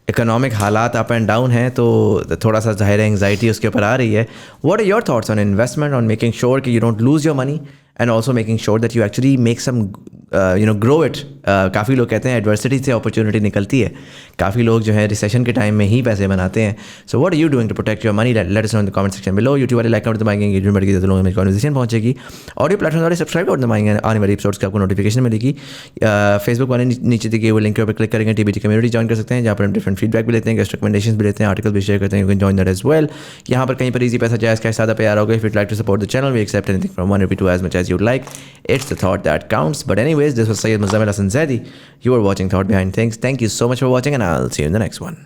इकोनॉमिक हालात अप एंड डाउन हैं, तो थोड़ा सा ज़ाहिर है एंग्जाइटी उसके ऊपर आ रही है। What are your thoughts on investment, on making sure कि you don't lose your money and also making sure that you actually make some grow it. काफ़ी लोग कहते हैं एडवर्सिटी से अपॉर्चुनिटी निकलती है। काफ़ी लोग जो है रिसेशन के टाइम में ही पैसे बनाते हैं। So what are you doing to protect your money? Let us know in the comment section below. YouTube वाले लाइक कर दबाएंगे, एंगेजमेंट बढ़ेगी तो लोगों में कन्वर्सेशन पहुंचेगी। ऑडियो प्लेटफॉर्म वाले सब्सक्राइब कर दबाएंगे, आने वाले एपिसोड्स की आपको नोटिफिकेशन मिलेगी। फेसबुक वाले नीचे दिए हुए लिंक के ऊपर क्लिक करेंगे, TBT कम्युनिटी ज्वाइन कर सकते हैं, जहाँ पर हम डिफरेंट फीडबैक भी लेते हैं, गेस्ट रिकमेंडेशन भी लेते हैं, आर्टिकल भी शेयर करते हैं। You can join that as well. यहाँ पर कहीं पर ईजी पैसा जायज़ कैश ज़्यादा प्यार होगा। If you like to support the channel we accept anything from ₹1 to as much as you like. It's the thought that counts. But anyways, this was Syed Muzammil Hasan Zaidi. You were watching Thought Behind Things. Thank you so much for watching, and I'll see you in the next one.